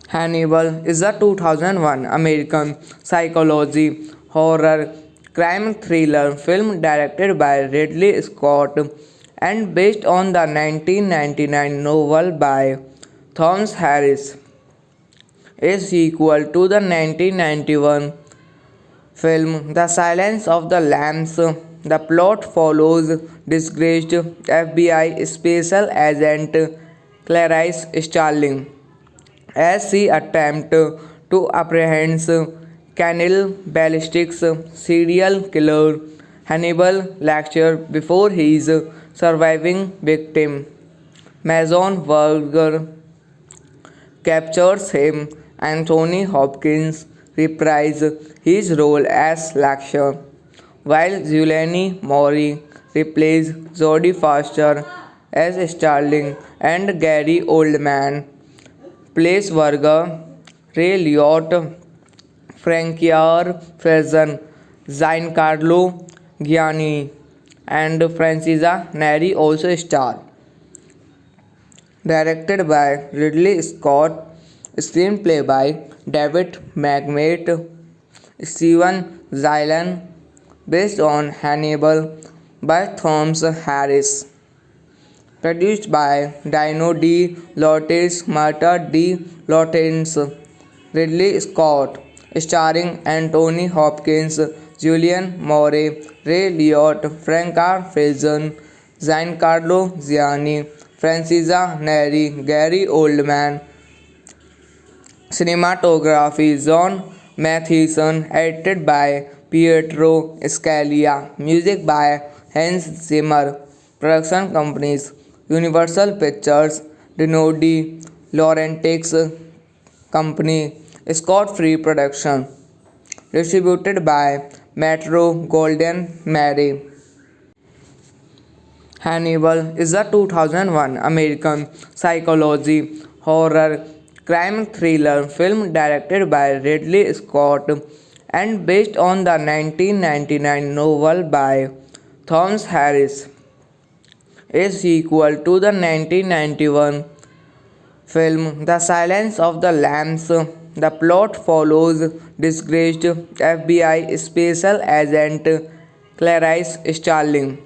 Hannibal is a 2001 American psychology horror crime thriller film directed by Ridley Scott and based on the 1999 novel by Thomas Harris, a sequel to the 1991 film The Silence of the Lambs. The plot follows disgraced FBI special agent Clarice Starling as she attempts to apprehend cannibalistic serial killer Hannibal Lecter before his surviving victim, Mason Verger, captures him. Anthony Hopkins reprised his role as Lecter, while Julianne Moore replaced Jodie Foster as Starling and Gary Oldman plays Varga, Ray Liotta, Frankier Faison, Giancarlo Gianni, and Francesca Neri also star. Directed by Ridley Scott, screenplay by David McMate, Steven Zylan, based on Hannibal by Thomas Harris. Produced by Dino De Laurentiis, Marta De Laurentiis, Ridley Scott, starring Anthony Hopkins, Julianne Moore, Ray Liotta, Franca Faison, Giancarlo Gianni, Francesca Neri, Gary Oldman. Cinematography John Mathieson, edited by Pietro Scalia, music by Hans Zimmer. Production companies Universal Pictures, Dino De Laurentiis Company, Scott Free Production. Distributed by Metro Golden Mary. Hannibal is a 2001 American psychology horror crime thriller film directed by Ridley Scott and based on the 1999 novel by Thomas Harris, a sequel to the 1991 film The Silence of the Lambs. The plot follows disgraced FBI special agent Clarice Starling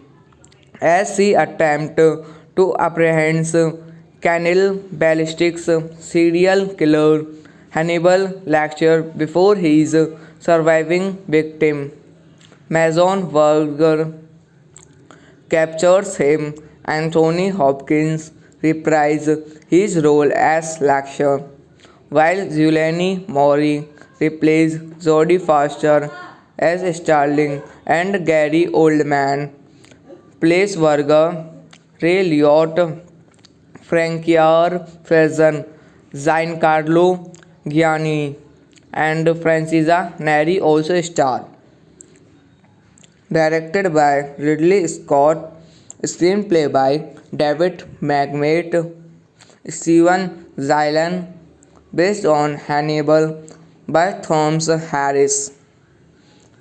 as she attempts to apprehend cannibalistic serial killer Hannibal Lecter before his surviving victim. Mason Verger captures him. Anthony Hopkins reprised his role as Lecter, while Giuliani Mori replaces Jodie Foster as Starling and Gary Oldman plays Varga, Ray Liotte, Francois Faison, Giancarlo Gianni, and Francesca Neri also star. Directed by Ridley Scott, screenplay by David McMate, Steven Zylan, based on Hannibal by Thomas Harris.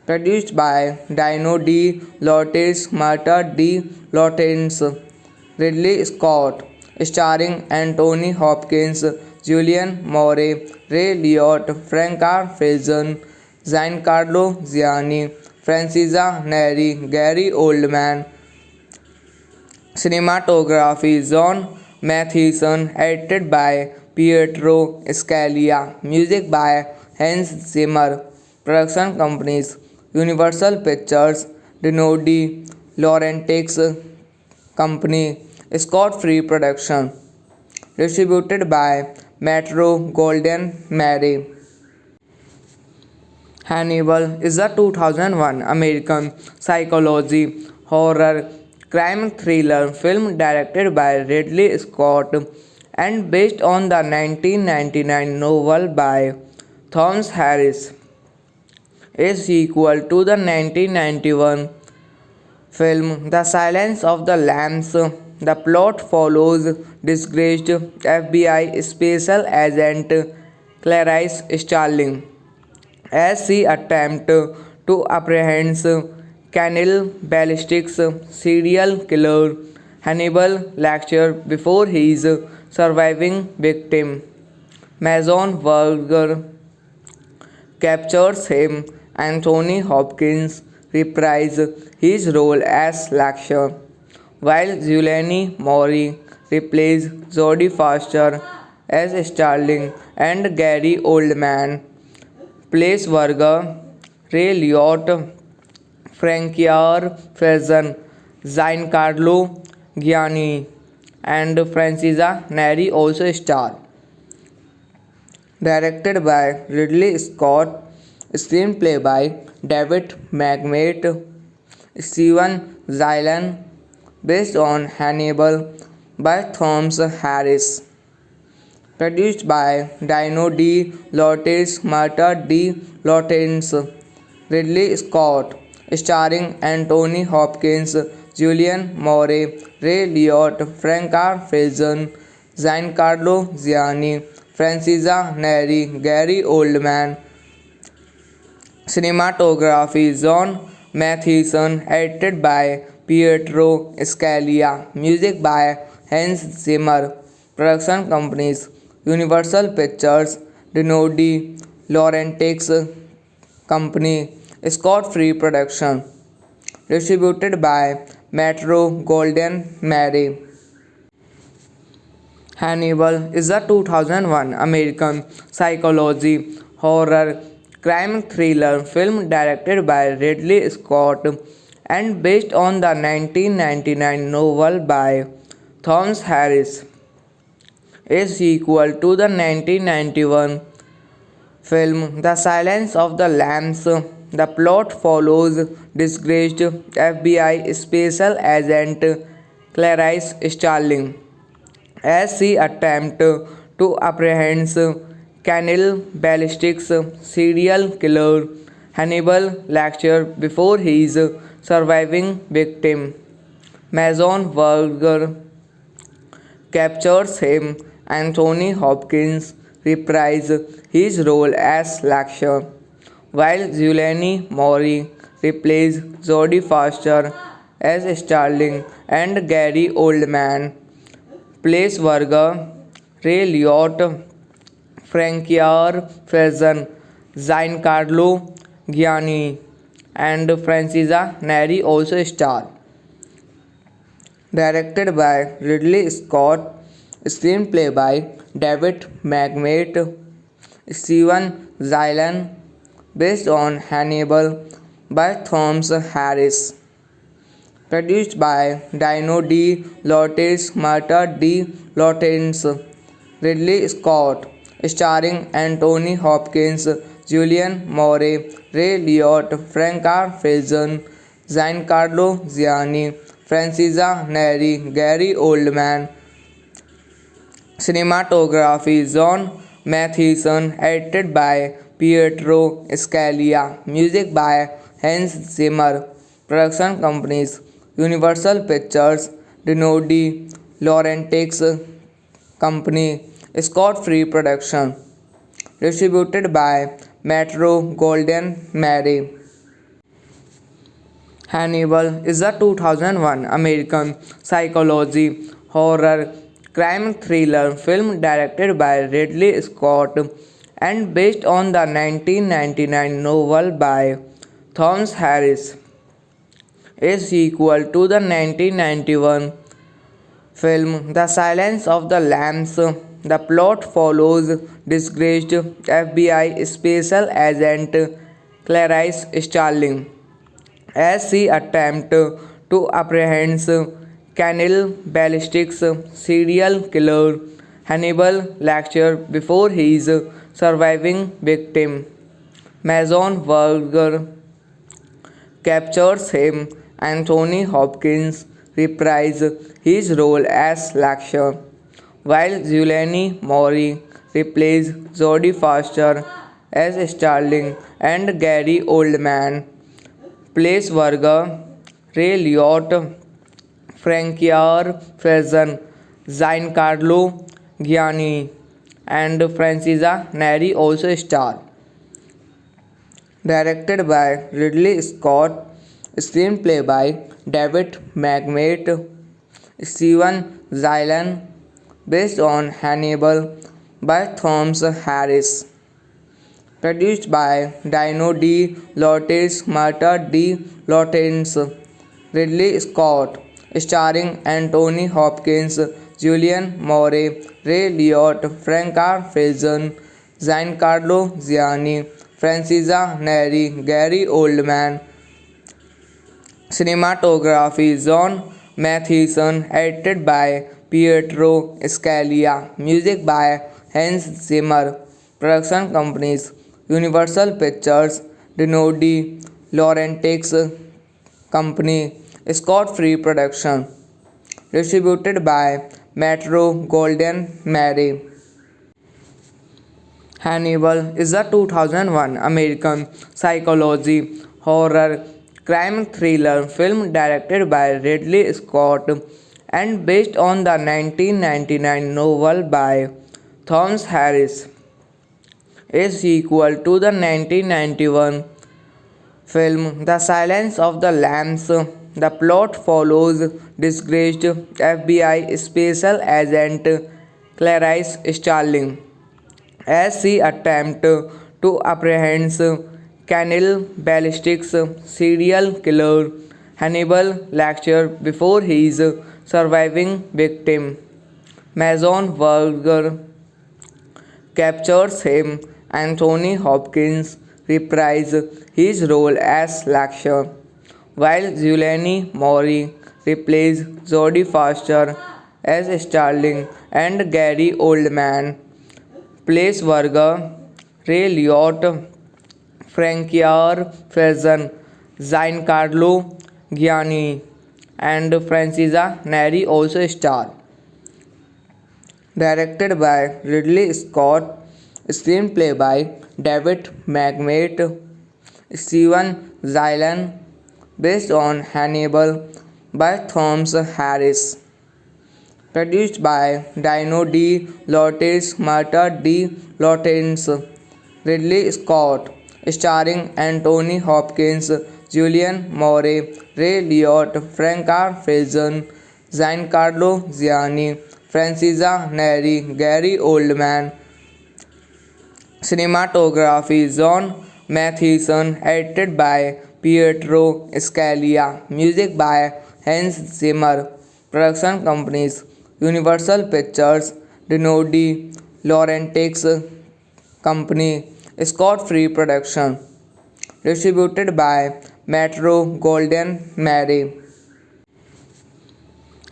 Produced by Dino De Laurentiis, Marta De Laurentiis, Ridley Scott, starring Anthony Hopkins, Julian Moore, Ray Liotte, Franca Faison, Giancarlo Gianni, Francesca Neri, Gary Oldman. Cinematography John Mathieson, edited by Pietro Scalia, music by Hans Zimmer. Production companies Universal Pictures, Dino De Laurentiis Company, Scott Free Production. Distributed by Metro Golden Mary. Hannibal is a 2001 American psychology horror crime thriller film directed by Ridley Scott and based on the 1999 novel by Thomas Harris, a sequel to the 1991 film The Silence of the Lambs. The plot follows disgraced FBI special agent Clarice Starling as she attempts to apprehend cannibalistic serial killer Hannibal Lecter before his surviving victim. Mason Verger captures him. Anthony Hopkins reprises his role as Lecter, while Giuliani Mori replaces Jodie Foster as Starling and Gary Oldman plays Varga. Ray Liotte, Francois Faison, Giancarlo Gianni, and Francesca Neri also star. Directed by Ridley Scott, screenplay by David McMate, Steven Zylan, based on Hannibal by Thomas Harris. Produced by Dino De Laurentiis, Marta De Laurentiis, Ridley Scott, starring Anthony Hopkins, Julian Moore, Ray Liotte, Franca Faison, Giancarlo Gianni, Francesca Neri, Gary Oldman. Cinematography John Mathieson, edited by Pietro Scalia, music by Hans Zimmer. Production companies Universal Pictures, Dino De Laurentiis Company, Scott Free Production. Distributed by Metro Golden Mary. Hannibal is a 2001 American psychology horror crime thriller film directed by Ridley Scott and based on the 1999 novel by Thomas Harris, a sequel to the 1991 film The Silence of the Lambs. The plot follows disgraced FBI special agent Clarice Starling as she attempts to apprehend cannibalistic serial killer Hannibal Lecter before his surviving victim. Mason Verger captures him. Anthony Hopkins reprises his role as Lecter, while Giuliani Mori replaces Jodie Foster as Starling and Gary Oldman plays Varga. Ray Liotte, Francois Faison, Giancarlo Gianni, and Francesca Neri also star. Directed by Ridley Scott, screenplay by David McMate, Steven Zylan, based on Hannibal by Thomas Harris. Produced by Dino De Laurentiis, Marta De Laurentiis, Ridley Scott, starring Anthony Hopkins, Julian Moore, Ray Liotta, Franca Faison, Giancarlo Gianni, Francesca Neri, Gary Oldman. Cinematography John Mathieson, edited by Pietro Scalia, music by Hans Zimmer, production companies Universal Pictures, Dino De Laurentiis Company, Scott Free Production, distributed by Metro Golden Mary. Hannibal is a 2001 American psychology horror crime thriller film directed by Ridley Scott and based on the 1999 novel by Thomas Harris, a sequel to the 1991 film The Silence of the Lambs. The plot follows disgraced FBI special agent Clarice Starling as she attempts to apprehend cannibalistic serial killer Hannibal Lecter before his surviving victim, Mason Verger, captures him. Anthony Hopkins reprises his role as Lecter, while Julianne Moore replaces Jodie Foster as Starling and Gary Oldman plays Verger. Ray Liotta, Francois Faison, Giancarlo Gianni, and Francesca Neri also star. Directed by Ridley Scott, screenplay by David McMate, Steven Zylan, based on Hannibal by Thomas Harris. Produced by Dino De Laurentiis, Marta De Laurentiis, Ridley Scott, starring Anthony Hopkins, Julian Moore, Ray Liotta, Franca Faison, Giancarlo Gianni, Francesca Neri, Gary Oldman. Cinematography John Mathieson, edited by Pietro Scalia, music by Hans Zimmer, production companies Universal Pictures, Dino De Laurentiis Company, Scott Free Production, distributed by Metro Golden Mary. Hannibal is a 2001 American psychology horror crime thriller film directed by Ridley Scott and based on the 1999 novel by Thomas Harris, a sequel to the 1991 film The Silence of the Lambs. The plot follows disgraced FBI special agent Clarice Starling as she attempts to apprehend cannibalistic serial killer Hannibal Lecter before his surviving victim, Mason Verger, captures him. Anthony Hopkins reprises his role as Lecter, while Julianne Moore replaces Jodie Foster as Starling and Gary Oldman plays Verger. Ray Liotta, Francois Faison, Giancarlo Gianni, and Francesca Neri also star. Directed by Ridley Scott, screenplay by David McMate, Steven Zylan, based on Hannibal by Thomas Harris. Produced by Dino De Laurentiis, Marta De Laurentiis, Ridley Scott, starring Anthony Hopkins, Julian Moore, Ray Liotta, Franca Faison, Giancarlo Gianni, Francesca Neri, Gary Oldman. Cinematography John Mathieson, edited by Pietro Scalia, music by Hans Zimmer, production companies Universal Pictures, Dino De Laurentiis Company, Scott Free Production, distributed by Metro Golden Mary.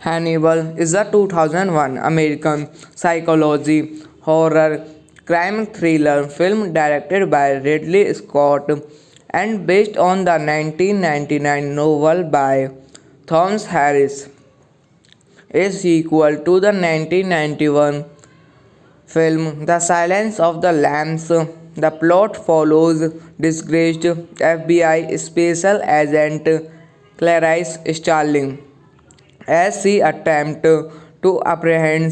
Hannibal is a 2001 American psychology horror crime thriller film directed by Ridley Scott and based on the 1999 novel by Thomas Harris, a sequel to the 1991 film The Silence of the Lambs. The plot follows disgraced FBI special agent Clarice Starling as she attempts to apprehend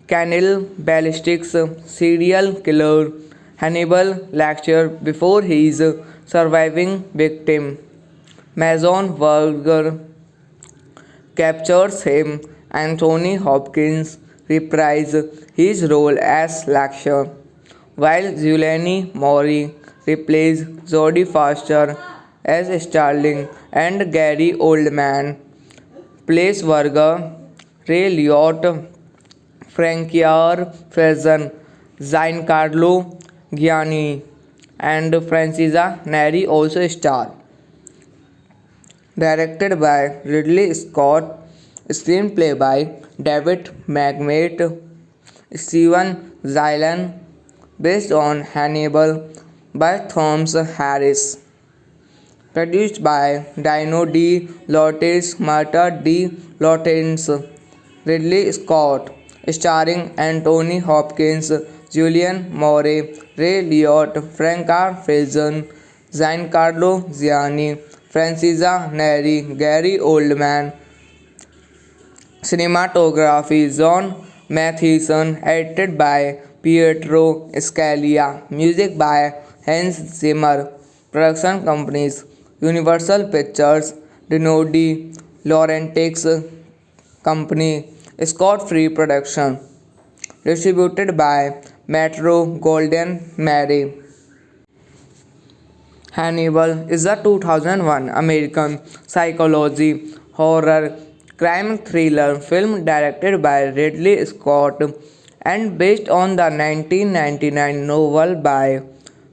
cannibalistic serial killer Hannibal Lecter before his surviving victim, Mason Verger, captures him. Anthony Hopkins reprised his role as Lecter, while Julianne Moore replaced Jodie Foster as Starling and Gary Oldman plays Verger. Ray Liotta, Francois Faison, Giancarlo Giannini, and Francesca Neri also star. Directed by Ridley Scott, screenplay by David McMate, Steven Zylan, based on Hannibal by Thomas Harris. Produced by Dino De Laurentiis, Marta De Laurentiis, Ridley Scott, starring Anthony Hopkins, Julianne Moore, Ray Liotta, Franca Faison, Giancarlo Giannini, Francesca Neri, Gary Oldman. Cinematography John Mathieson, edited by Pietro Scalia, music by Hans Zimmer. Production companies Universal Pictures, Dino De Laurentiis Company, Scott Free Production. Distributed by Metro Golden Mary. Hannibal is a 2001 American psychology horror crime thriller film directed by Ridley Scott and based on the 1999 novel by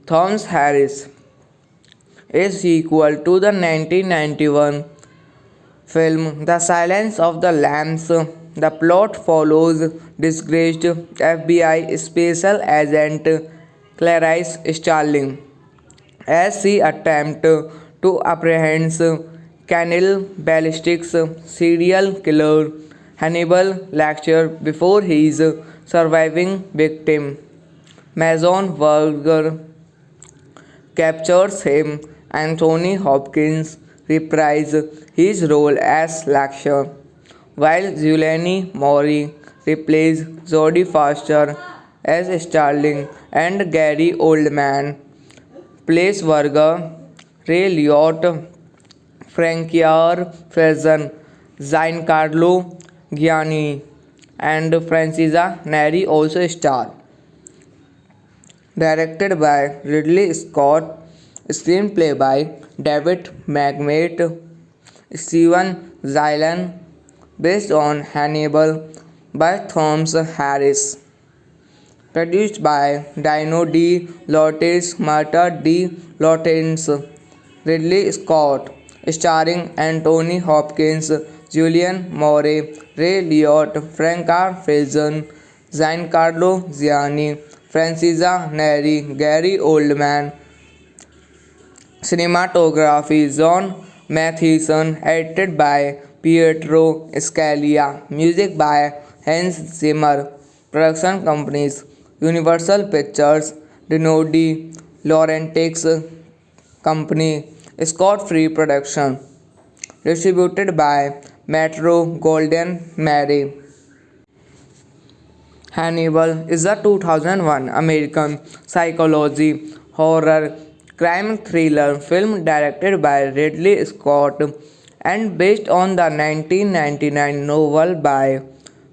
Thomas Harris, a sequel to the 1991 film The Silence of the Lambs. The plot follows disgraced FBI special agent Clarice Starling as she attempts to apprehend cannibalistic serial killer Hannibal Lecter before his surviving victim, Mason Verger, captures him. Anthony Hopkins reprised his role as Lecter, while Julianne Moore replaced Jodie Foster as Starling and Gary Oldman plays Verger. Ray Liotta, Francois Faison, Giancarlo Giannini, and Francesca Neri also star. Directed by Ridley Scott, screenplay by David McMate, Steven Zylan, based on Hannibal by Thomas Harris. Produced by Dino De Laurentiis, Marta De Laurentiis, Ridley Scott, starring Anthony Hopkins, Julianne Moore, Ray Liotta, Franca Faison, Giancarlo Giannini, Francesca Neri, Gary Oldman. Cinematography John Mathieson, edited by Pietro Scalia, music by Hans Zimmer. Production companies Universal Pictures, Dino De Laurentiis Company, Scott Free Production. Distributed by Metro Golden Mary. Hannibal is a 2001 American psychology horror crime thriller film directed by Ridley Scott and based on the 1999 novel by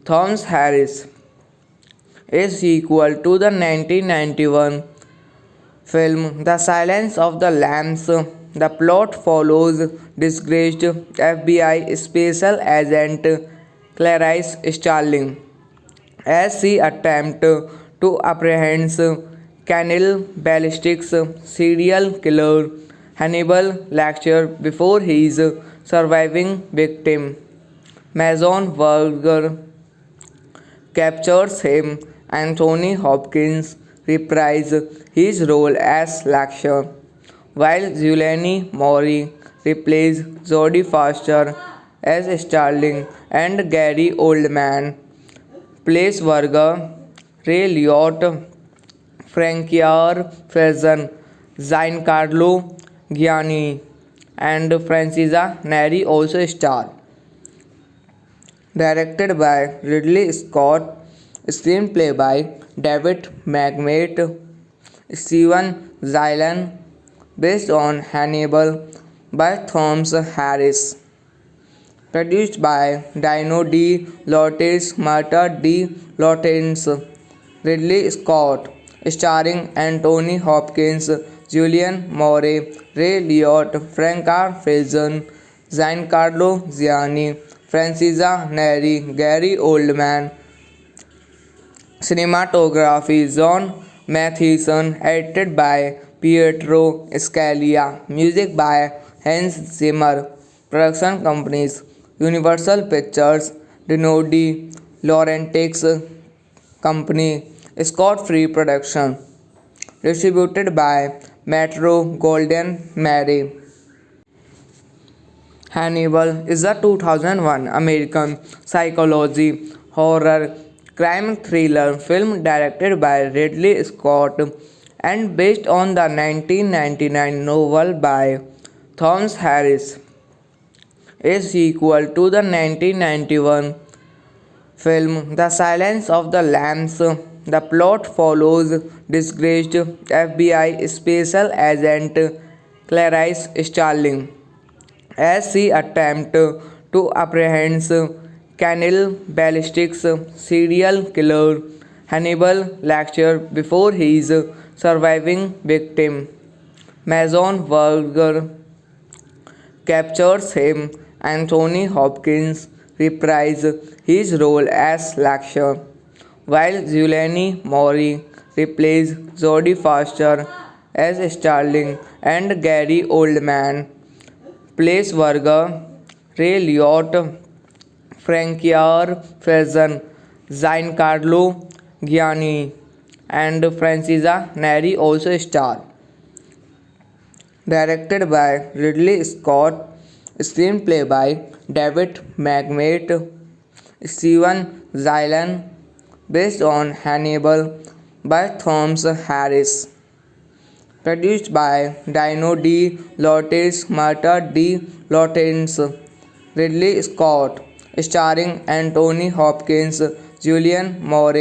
Thomas Harris, a sequel to the 1991 film The Silence of the Lambs. The plot follows disgraced FBI special agent Clarice Starling as she attempts to apprehend cannibalistic serial killer Hannibal Lecter before his surviving victim, Mason Verger, captures him. Anthony Hopkins reprised his role as Lecter, while Giuliani Mori replaced Jodie Foster as Starling and Gary Oldman plays Verger. Ray Liotta, Francois Faison, Giancarlo Gianni, and Francesca Neri also star. Directed by Ridley Scott, screenplay by David McMate, Steven Zylan, based on Hannibal by Thomas Harris. Produced by Dino De Laurentiis, Marta De Laurentiis, Ridley Scott, starring Anthony Hopkins, Julian Moore, Ray Liotta, Franca Faison, Giancarlo Gianni, Francesca Neri, Gary Oldman. Cinematography John Mathieson, edited by Pietro Scalia, music by Hans Zimmer. Production companies Universal Pictures, Dino De Laurentiis Company, Scott Free Production. Distributed by Metro Golden Mary. Hannibal is a 2001 American psychology horror crime thriller film directed by Ridley Scott and based on the 1999 novel by Thomas Harris, a sequel to the 1991 film The Silence of the Lambs. The plot follows disgraced FBI special agent Clarice Starling as she attempts to apprehend cannibalistic serial killer Hannibal Lecter before his surviving victim, Mason Verger, captures him. Anthony Hopkins reprised his role as Lecter, while Giuliani Mori replaced Jodie Foster as Starling and Gary Oldman plays Verger. Ray Liotta, Francois Faison, Giancarlo Gianni, and Francesca Neri also star. Directed by Ridley Scott, screenplay by David McMate, Steven Zylan, based on Hannibal by Thomas Harris. Produced by Dino De Laurentiis, Marta De Laurentiis, Ridley Scott, starring Anthony Hopkins, Julian Moore,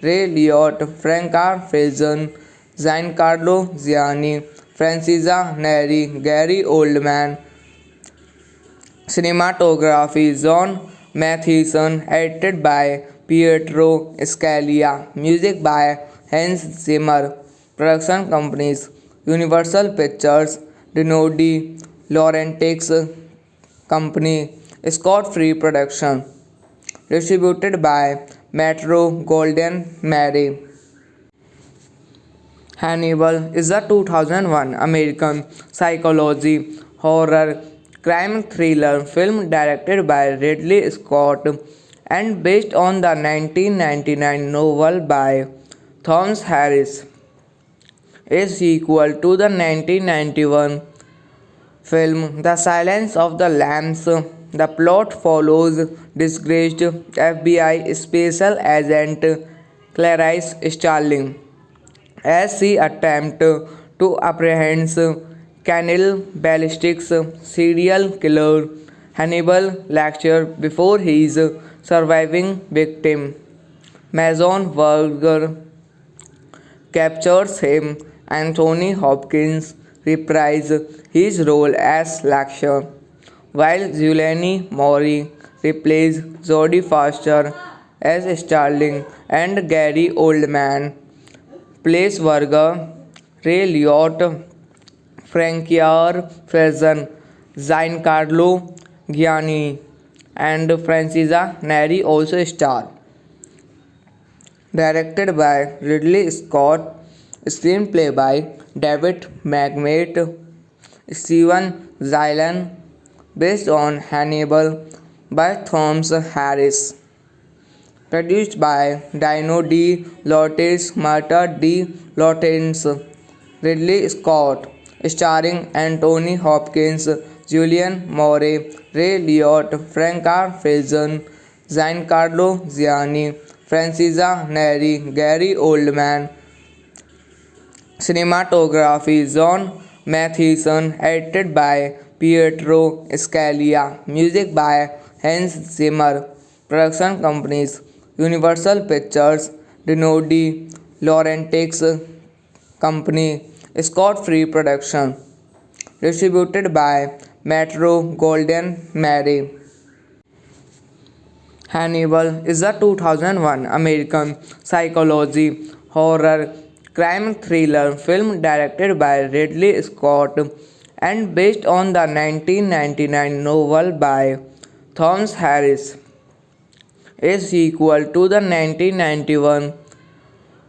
Ray Liotta, Franca Faison, Giancarlo Gianni, Francesca Neri, Gary Oldman. Cinematography John Mathieson, edited by Pietro Scalia, music by Hans Zimmer. Production companies Universal Pictures, Dino De Laurentiis Company, Scott Free Production. Distributed by Metro Golden Mary. Hannibal is a 2001 American psychology horror crime thriller film directed by Ridley Scott and based on the 1999 novel by Thomas Harris, a sequel to the 1991 film The Silence of the Lambs. The plot follows disgraced FBI special agent Clarice Starling as she attempts to apprehend cannibalistic serial killer Hannibal Lecter before his surviving victim, Mason Verger, captures him. Anthony Hopkins reprised his role as Lecter, while Giuliani Mori replaced Jodie Foster as Starling and Gary Oldman plays Verger. Ray Liotta, Francois Faison, Giancarlo Gianni, and Francesca Neri also star. Directed by Ridley Scott, screenplay by David McMate, Steven Zylan, based on Hannibal by Thomas Harris. Produced by Dino De Laurentiis, Marta De Laurentiis, Ridley Scott, starring Anthony Hopkins, Julian Moore, Ray Liotta, Franca Faison, Giancarlo Gianni, Francesca Neri, Gary Oldman. Cinematography John Mathieson, edited by Pietro Scalia, music by Hans Zimmer, production companies Universal Pictures, Dino De Laurentiis Company, Scott Free Production, distributed by Metro Golden Mary. Hannibal is a 2001 American psychology horror crime thriller film directed by Ridley Scott and based on the 1999 novel by Thomas Harris. A sequel to the 1991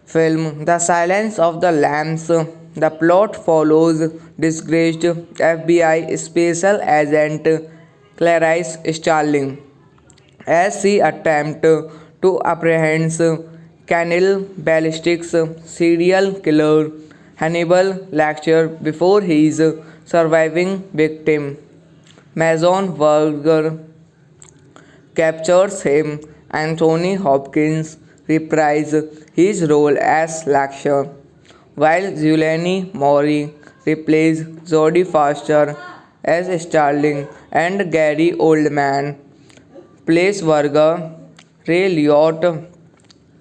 film The Silence of the Lambs, the plot follows disgraced FBI special agent Clarice Starling as she attempts to apprehend cannibalistic serial killer Hannibal Lecter before his surviving victim, Mason Verger, captures him. Anthony Hopkins reprised his role as Lecter, while Julianne Moore replaced Jodie Foster as Starling and Gary Oldman plays Verger. Ray Liotta,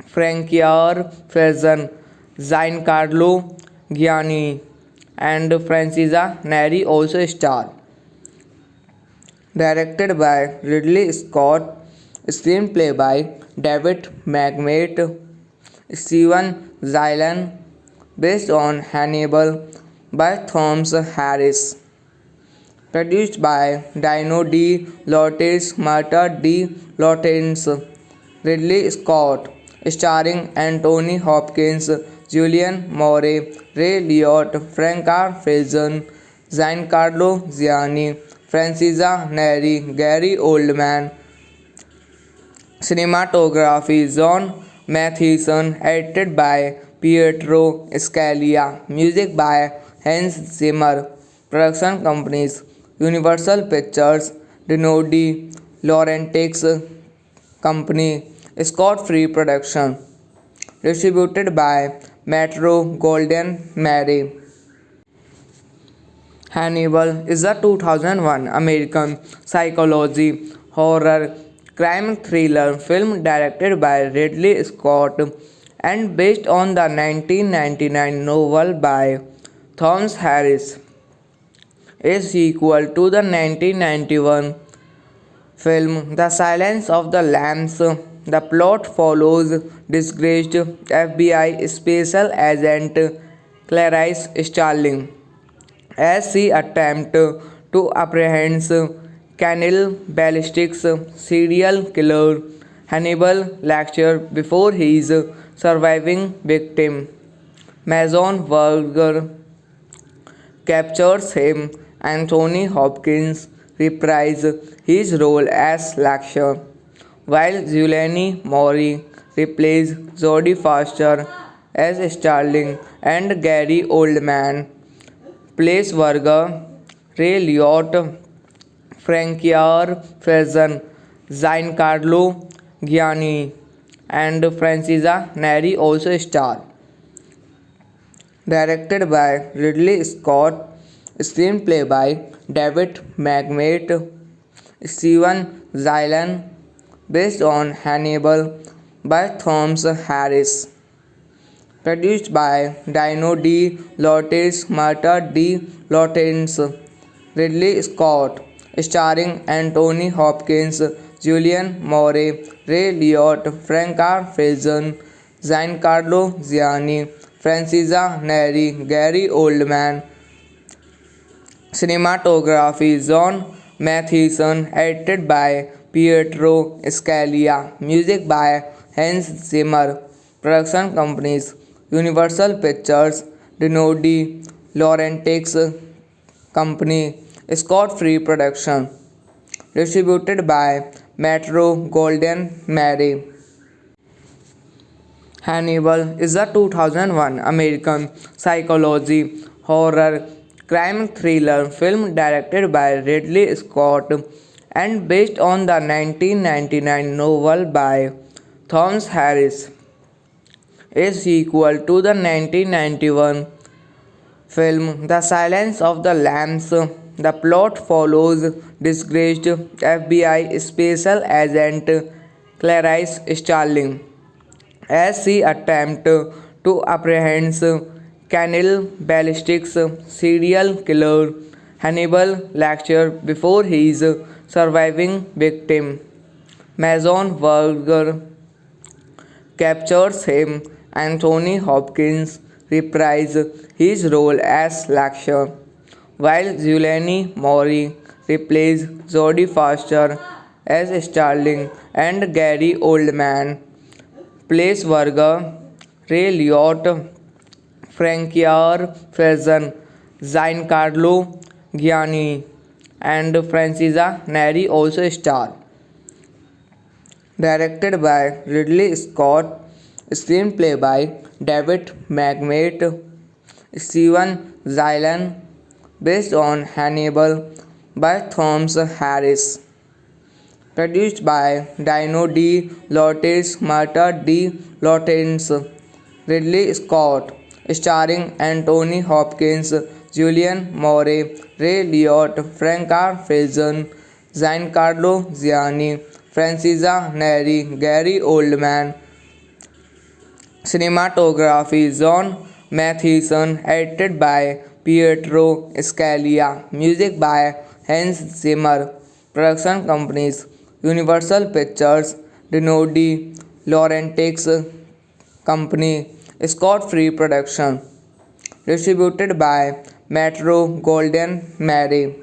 Francois Faison, Giancarlo Gianni, and Francesca Neri also star. Directed by Ridley Scott, screenplay by David McMate, Steven Zylan, based on Hannibal by Thomas Harris. Produced by Dino De Laurentiis, Marta De Laurentiis, Ridley Scott, starring Anthony Hopkins, Julian Moore, Ray Liotta, Franca Faison, Giancarlo Gianni, Francesca Neri, Gary Oldman. Cinematography John Mathieson, edited by Pietro Scalia, music by Hans Zimmer, production companies Universal Pictures, Dino De Laurentiis Company, Scott Free Production, distributed by Metro Golden Mary. Hannibal is a 2001 American psychology horror crime thriller film directed by Ridley Scott and based on the 1999 novel by Thomas Harris. A sequel to the 1991 film The Silence of the Lambs, the plot follows disgraced FBI special agent Clarice Starling as she attempts to apprehend cannibalistic serial killer Hannibal Lecter before his surviving victim, Mason Verger, captures him. Anthony Hopkins reprised his role as Lecter, while Julianne Moore replaced Jodie Foster as Starling and Gary Oldman plays Verger. Ray Liotta, Francois Faison, Giancarlo Gianni, and Francesca Neri also star. Directed by Ridley Scott, screenplay by David McMate, Steven Zylan, based on Hannibal by Thomas Harris. Produced by Dino De Laurentiis, Marta De Laurentiis, Ridley Scott, starring Anthony Hopkins, Julian Moore, Ray Liotta, Franca Faison, Giancarlo Gianni, Francesca Neri, Gary Oldman. Cinematography John Mathieson, edited by Pietro Scalia, music by Hans Zimmer, production companies Universal Pictures, Dino De Laurentiis Company, Scott-Free Production, distributed by Metro Golden Mary. Hannibal is a 2001 American psychology horror crime thriller film directed by Ridley Scott and based on the 1999 novel by Thomas Harris, a sequel to the 1991 film The Silence of the Lambs. The plot follows disgraced FBI special agent Clarice Starling as she attempts to apprehend cannibalistic serial killer Hannibal Lecter before his surviving victim, Mason Verger, captures him. Anthony Hopkins reprised his role as Lecter, while Julianne Moore replaces Jodie Foster as Starling and Gary Oldman plays Verger. Ray Liotta, Francois Faison, Giancarlo Giannini, and Francesca Neri also star. Directed by Ridley Scott, screenplay by David McMate, Steven Zylan, based on Hannibal by Thomas Harris. Produced by Dino De Laurentiis, Marta De Laurentiis, Ridley Scott, starring Anthony Hopkins, Julianne Moore, Ray Liotta, Franca Faison, Giancarlo Giannini, Francesca Neri, Gary Oldman. Cinematography John Mathieson, edited by Pietro Scalia, music by Hans Zimmer. Production companies Universal Pictures, Dino De Laurentiis Company, Scott-Free Production, distributed by Metro Golden Mary.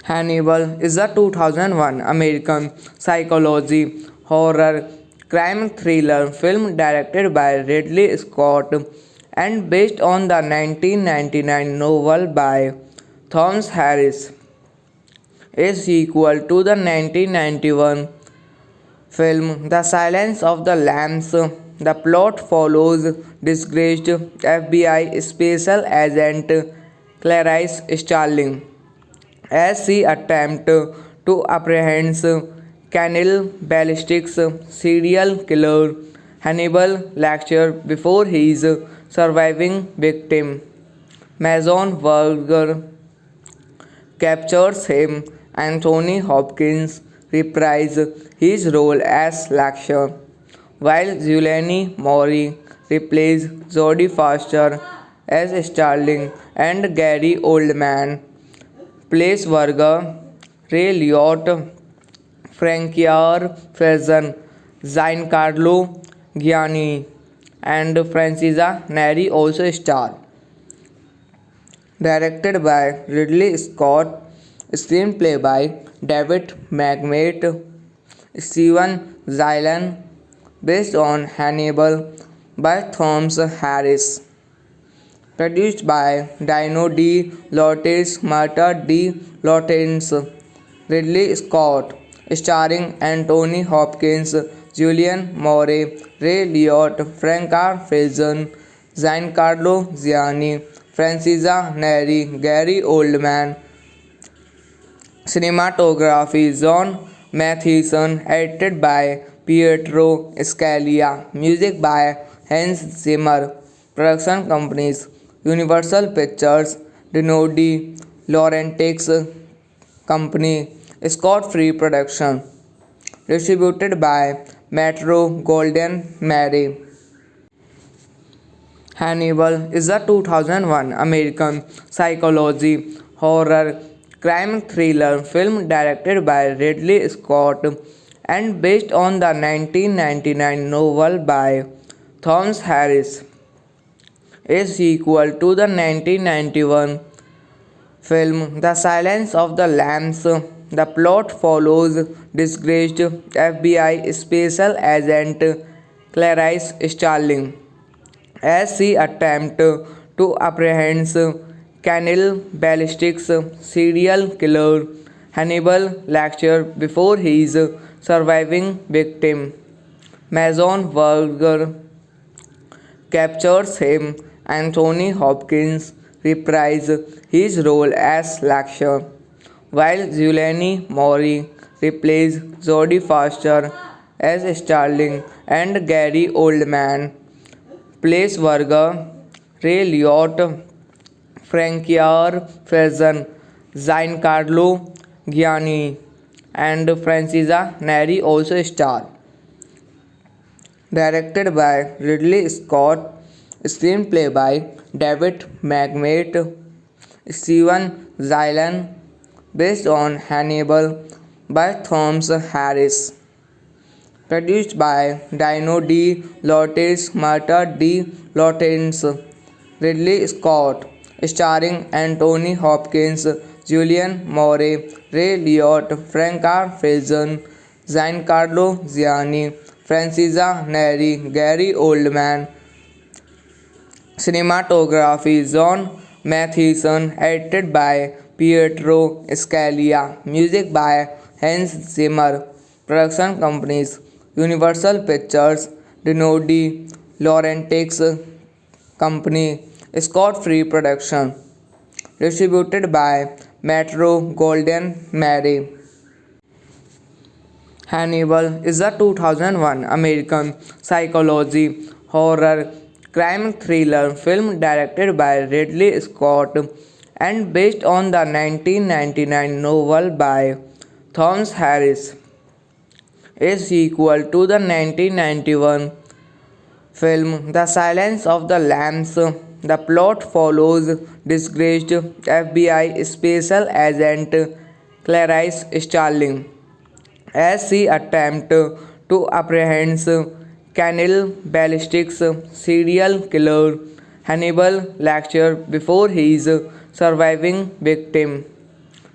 Hannibal is a 2001 American psychology horror crime thriller film directed by Ridley Scott and based on the 1999 novel by Thomas Harris, a sequel to the 1991 film The Silence of the Lambs. The plot follows disgraced FBI special agent Clarice Starling as she attempts to apprehend cannibalistic serial killer Hannibal Lecter before his surviving victim, Mason Verger, captures him. Anthony Hopkins reprises his role as Lecter, while Julianne Moore replaces Jodie Foster as Starling and Gary Oldman plays Verger. Ray Liotta, Francois Faison, Giancarlo Giannini, and Francesca Neri also star. Directed by Ridley Scott, screenplay by David McMate, Steven Zylan, based on Hannibal by Thomas Harris. Produced by Dino De Laurentiis, Marta De Laurentiis, Ridley Scott, starring Anthony Hopkins, Julianne Moore, Ray Liotta, Franca Faison, Giancarlo Giannini, Francesca Neri, Gary Oldman. Cinematography John Mathieson, edited by Pietro Scalia, music by Hans Zimmer. Production companies Universal Pictures, Dino De Laurentiis Company, Scott-Free Production, distributed by Metro Golden Mary. Hannibal is a 2001 American psychology horror crime thriller film directed by Ridley Scott and based on the 1999 novel by Thomas Harris, a sequel to the 1991 film The Silence of the Lambs. The plot follows disgraced FBI special agent Clarice Starling as she attempts to apprehend cannibalistic serial killer Hannibal Lecter before his surviving victim. Mason Verger captures him. Anthony Hopkins reprised his role as Lecter, while Giuliani Mori replaced Jodie Foster as Starling and Gary Oldman plays Verger. Ray Liotta, Francois Faison, Giancarlo Gianni, and Francesca Neri also star. Directed by Ridley Scott, screenplay by David McMate, Steven Zylan, based on Hannibal by Thomas Harris. Produced by Dino De Laurentiis, Marta De Laurentiis, Ridley Scott, starring Anthony Hopkins, Julian Moore, Ray Liotta, Franca Faison, Giancarlo Gianni, Francesca Neri, Gary Oldman. Cinematography John Mathieson, edited by Pietro Scalia, music by Hans Zimmer. Production companies Universal Pictures, Dino De Laurentiis Company, Scott Free Production. Distributed by Metro Golden Mary. Hannibal is a 2001 American psychology horror crime thriller film directed by Ridley Scott and based on the 1999 novel by Thomas Harris, a sequel to the 1991 film The Silence of the Lambs. The plot follows disgraced FBI special agent Clarice Starling as she attempts to apprehend cannibalistic serial killer Hannibal Lecter before his surviving victim.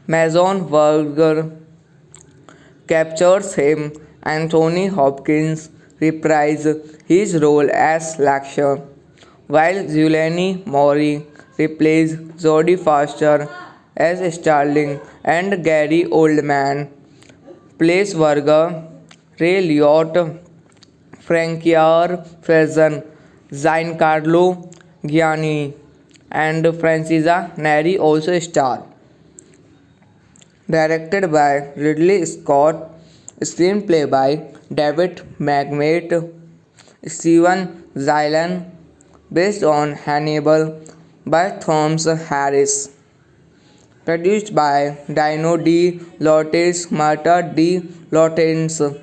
Mason Verger captures him. Anthony Hopkins reprised his role as Lecter, while Giuliani Mori replaced Jodie Foster as Starling and Gary Oldman plays Verger. Ray Liotta, Francois Faison, Giancarlo Gianni, and Francesca Neri also star. Directed by Ridley Scott, screenplay by David McMate, Steven Zylan, based on Hannibal by Thomas Harris. Produced by Dino De Laurentiis, Marta De Laurentiis,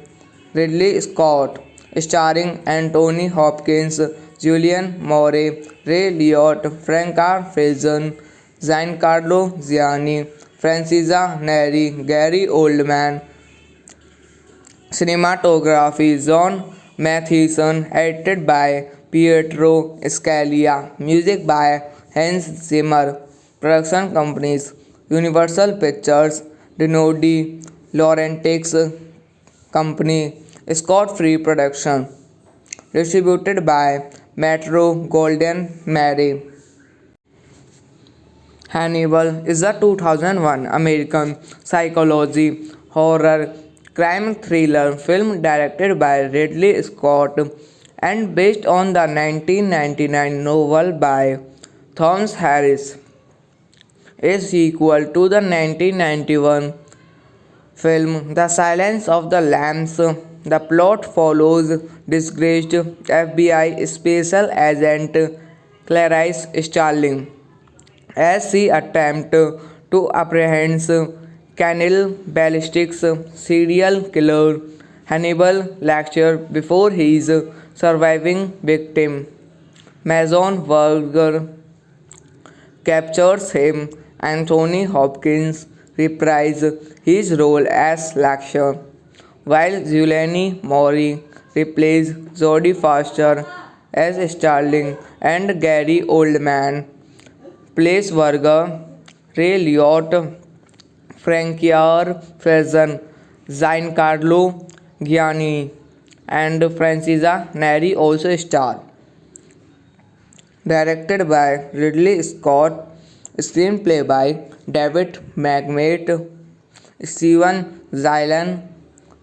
Ridley Scott, starring Anthony Hopkins, Julian Moore, Ray Liotta, Franca Faison, Giancarlo Gianni, Francesca Neri, Gary Oldman. Cinematography John Mathieson, edited by Pietro Scalia, music by Hans Zimmer. Production companies Universal Pictures, Dino De Laurentiis Company, Scott Free Production. Distributed by Metro Golden Mary. Hannibal is a 2001 American psychology horror crime thriller film directed by Ridley Scott and based on the 1999 novel by Thomas Harris, a sequel to the 1991 film The Silence of the Lambs. The plot follows disgraced FBI special agent Clarice Starling as she attempts to apprehend cannibalistic serial killer Hannibal Lecter before his surviving victim. Mason Verger captures him. Anthony Hopkins reprised his role as Lecter, while Giuliani Mori replaced Jodie Foster as Starling and Gary Oldman plays Verger. Ray Liotta, Francois Faison, Giancarlo Gianni, and Francesca Neri also star. Directed by Ridley Scott, Screenplay by David McMate, Steven Zylan,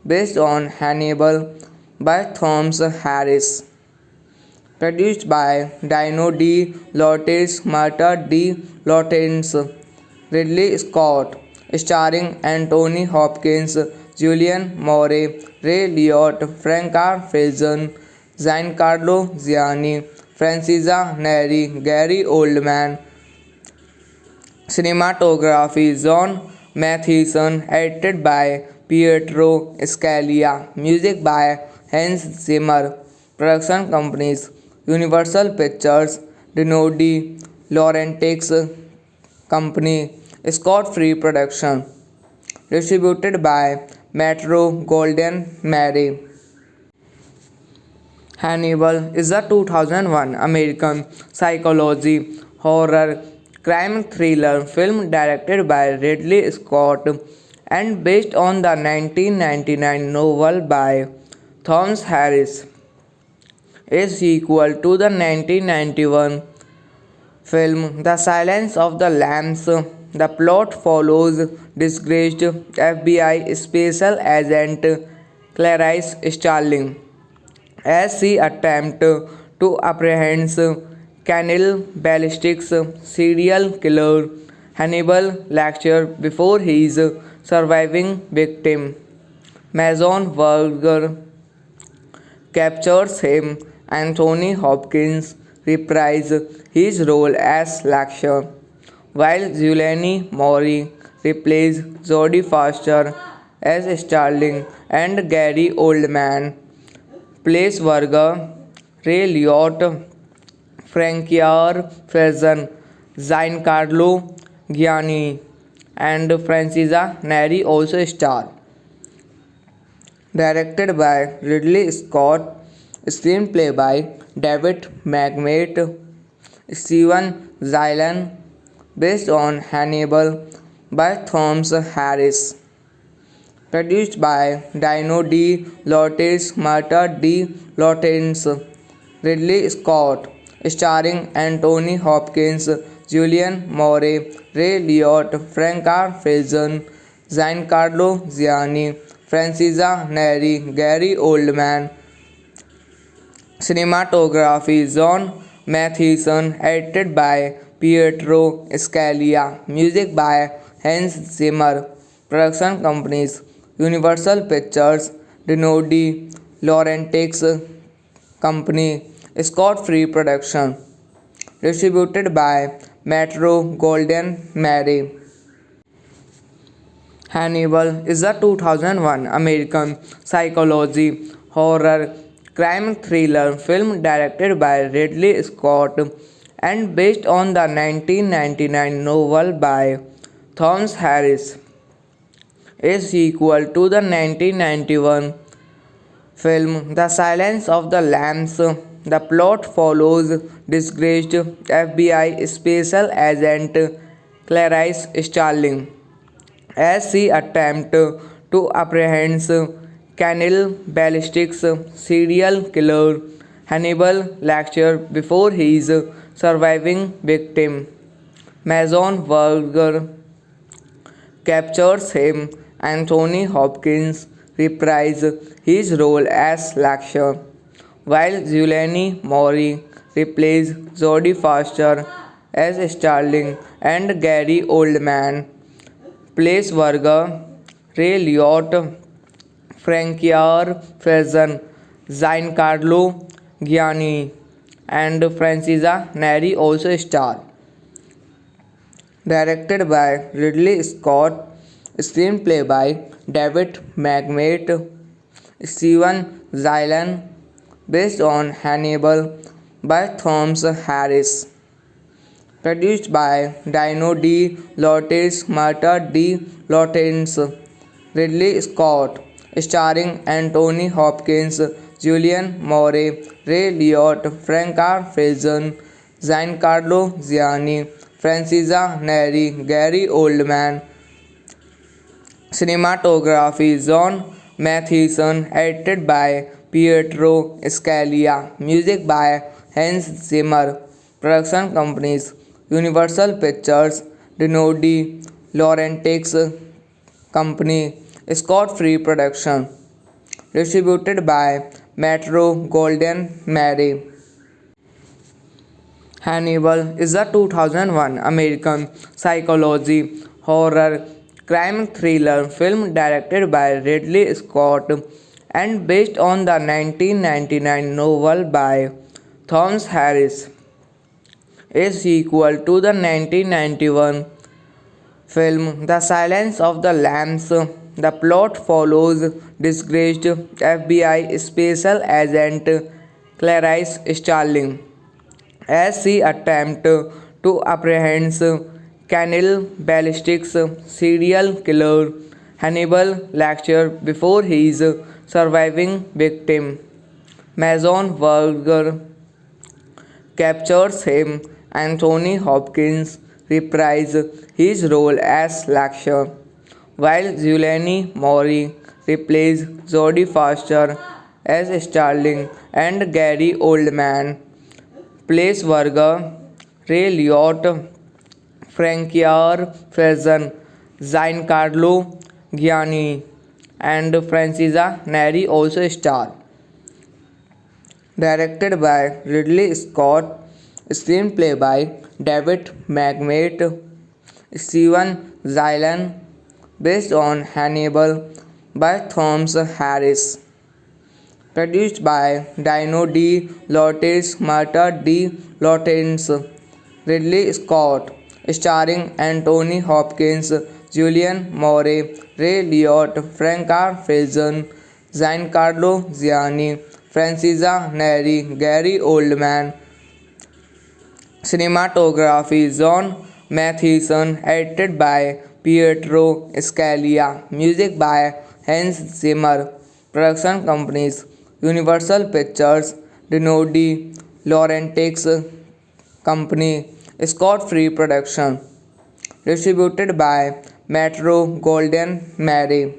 based on Hannibal by Thomas Harris. Produced by Dino De Laurentiis, Marta De Laurentiis, Ridley Scott, starring Anthony Hopkins, Julian Moore, Ray Liotta, Franca Faison, Giancarlo Gianni, Francesca Neri, Gary Oldman. Cinematography John Mathieson, edited by Pietro Scalia, music by Hans Zimmer. Production companies Universal Pictures, Dino De Laurentiis Company, Scott Free Production. Distributed by Metro Golden Mary. Hannibal is a 2001 American psychology horror crime thriller film directed by Ridley Scott and based on the 1999 novel by Thomas Harris. A sequel to the 1991 film The Silence of the Lambs, the plot follows disgraced FBI special agent Clarice Starling as she attempts to apprehend cannibalistic serial killer Hannibal Lecter before his surviving victim, Mason Verger, captures him. Anthony Hopkins reprises his role as Lecter, while Julianne Moore replaces Jodie Foster as Starling and Gary Oldman plays Verger. Ray Liotta, Francois Faison, Giancarlo Gianni, and Francesca Neri also star. Directed by Ridley Scott, screenplay by David McMate, Steven Zylan, based on Hannibal by Thomas Harris. Produced by Dino De Laurentiis, Marta De Laurentiis, Ridley Scott, starring Anthony Hopkins, Julian Moore, Ray Liotta, Franca Faison, Giancarlo Gianni, Francesca Neri, Gary Oldman. Cinematography John Mathieson, edited by Pietro Scalia, music by Hans Zimmer. Production companies Universal Pictures, Dino De Laurentiis Company, Scott Free Production. Distributed by Metro Golden Mary. Hannibal is a 2001 American psychology horror crime thriller film directed by Ridley Scott and based on the 1999 novel by Thomas Harris. A sequel to the 1991 film The Silence of the Lambs, the plot follows disgraced FBI special agent Clarice Starling as she attempts to apprehend cannibalistic serial killer Hannibal Lecter before his surviving victim, Mason Verger, captures him. Anthony Hopkins reprises his role as Lecter, while Julianne Moore replaces Jodie Foster as Starling and Gary Oldman plays Verger. Ray Liotta, Francois Faison, Giancarlo Gianni, and Francesca Neri also star. Directed by Ridley Scott, screenplay by David McMate, Steven Zylan, based on Hannibal by Thomas Harris. Produced by Dino De Laurentiis, Marta De Laurentiis, Ridley Scott, starring Anthony Hopkins, Julian Moore, Ray Liotta, Franca Faison, Giancarlo Gianni, Francesca Neri, Gary Oldman. Cinematography John Mathieson, edited by Pietro Scalia, music by Hans Zimmer. Production companies Universal Pictures, Dinodi, Laurentiis Company, Scott-Free Production. Distributed by Metro Golden Mary. Hannibal is a 2001 American psychology horror crime thriller film directed by Ridley Scott and based on the 1999 novel by Thomas Harris, a sequel to the 1991 film The Silence of the Lambs. The plot follows disgraced FBI special agent Clarice Starling as she attempts to apprehend cannibalistic serial killer Hannibal Lecter before his surviving victim, Mason Verger, captures him. Anthony Hopkins reprised his role as Lecter, while Julianne Moore replaces Jodie Foster as Starling and Gary Oldman plays Verger. Ray Liotta, Francois Faison, Giancarlo Giannini, and Francesca Neri also star. Directed by Ridley Scott, screenplay by David McMate, Steven Zylan, based on Hannibal by Thomas Harris. Produced by Dino De Laurentiis, Marta De Laurentiis, Ridley Scott, starring Anthony Hopkins, Julianne Moore, Ray Liotta, Franca Faison, Giancarlo Giannini, Francesca Neri, Gary Oldman. Cinematography John Mathieson, edited by Pietro Scalia, music by Hans Zimmer. Production companies Universal Pictures, Dinodi, Laurentiis Company, Scott-Free Production. Distributed by Metro Golden Mary.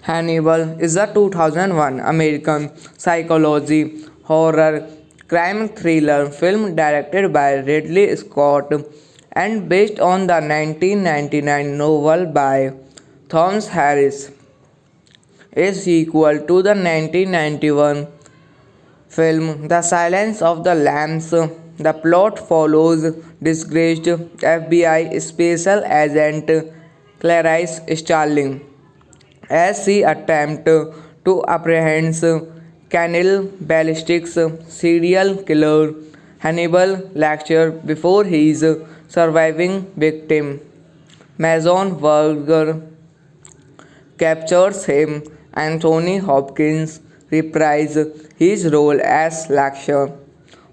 Hannibal is a 2001 American psychology horror crime thriller film directed by Ridley Scott and based on the 1999 novel by Thomas Harris, a sequel to the 1991 film The Silence of the Lambs. The plot follows disgraced FBI special agent Clarice Starling as she attempts to apprehend cannibalistic serial killer Hannibal Lecter before his surviving victim, Mason Verger, captures him. Anthony Hopkins reprises his role as Lecter,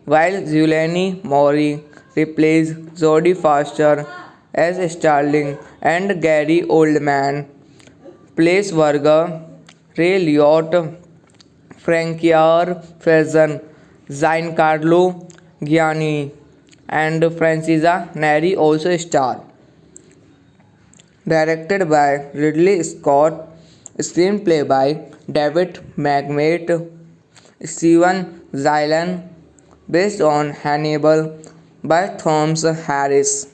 while Julianne Moore replaces Jodie Foster as Starling and Gary Oldman plays Verger. Ray Liotta, Francois Faison, Giancarlo Giannini, and Francesca Neri also star. Directed by Ridley Scott, screenplay by David McMate, Steven Zylan, based on Hannibal by Thomas Harris.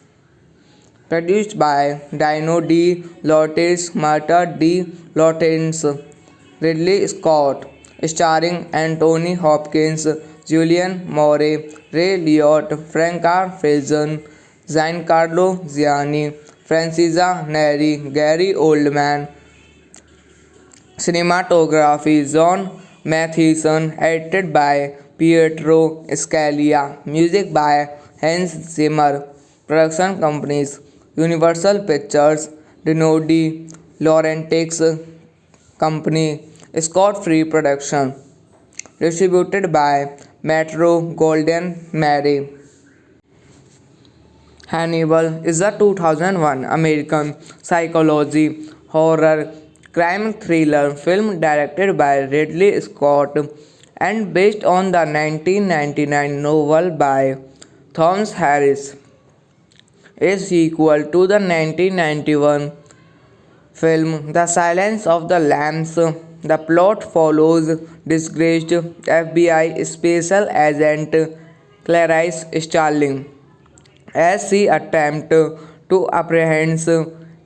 Produced by Dino De Laurentiis, Marta De Laurentiis, Ridley Scott, starring Anthony Hopkins, Julianne Moore, Ray Liotta, Franca Faison, Giancarlo Giannini, Francesca Neri, Gary Oldman. Cinematography John Mathieson, edited by Pietro Scalia, music by Hans Zimmer. Production companies Universal Pictures, Dinodi, Laurentiis Company, Scott-Free Production. Distributed by Metro Golden Mary. Hannibal is a 2001 American psychology horror crime thriller film directed by Ridley Scott and based on the 1999 novel by Thomas Harris, a sequel to the 1991 film The Silence of the Lambs. The plot follows disgraced FBI special agent Clarice Starling as she attempts to apprehend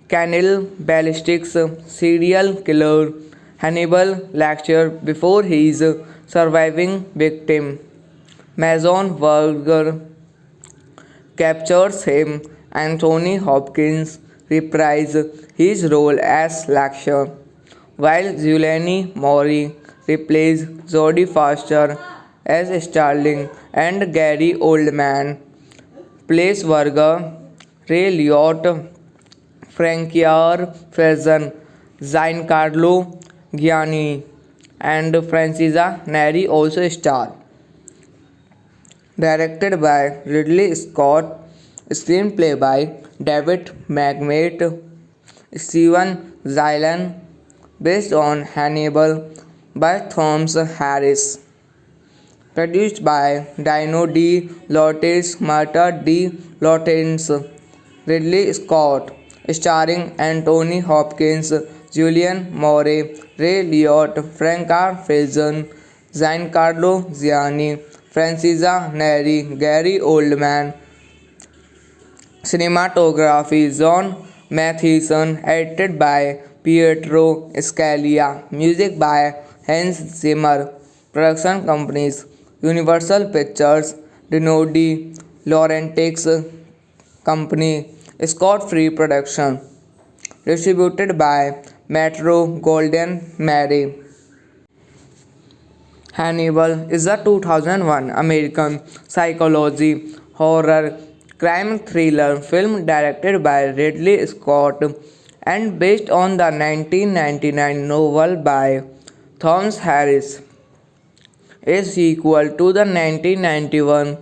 cannibalistic serial killer Hannibal Lecter before his surviving victim. Mason Verger captures him. Anthony Hopkins reprises his role as Lecter, while Giuliani Mori replaces Jodie Foster as Starling and Gary Oldman plays Varga, Ray Liotte, Francois Faison, Giancarlo Gianni, and Francesca Neri also star. Directed by Ridley Scott, screenplay by David McMate, Steven Zylan, based on Hannibal by Thomas Harris. Produced by Dino De Laurentiis, Marta De Laurentiis, Ridley Scott, starring Anthony Hopkins, Julian Moore, Ray Liotte, Franca Faison, Giancarlo Gianni, Francesca Neri, Gary Oldman. Cinematography John Mathieson, edited by Pietro Scalia, music by Hans Zimmer. Production companies Universal Pictures, Dino De Laurentiis Company, Scott Free Production. Distributed by Metro Golden Mary. Hannibal is a 2001 American psychology horror crime thriller film directed by Ridley Scott and based on the 1999 novel by Thomas Harris. A sequel to the 1991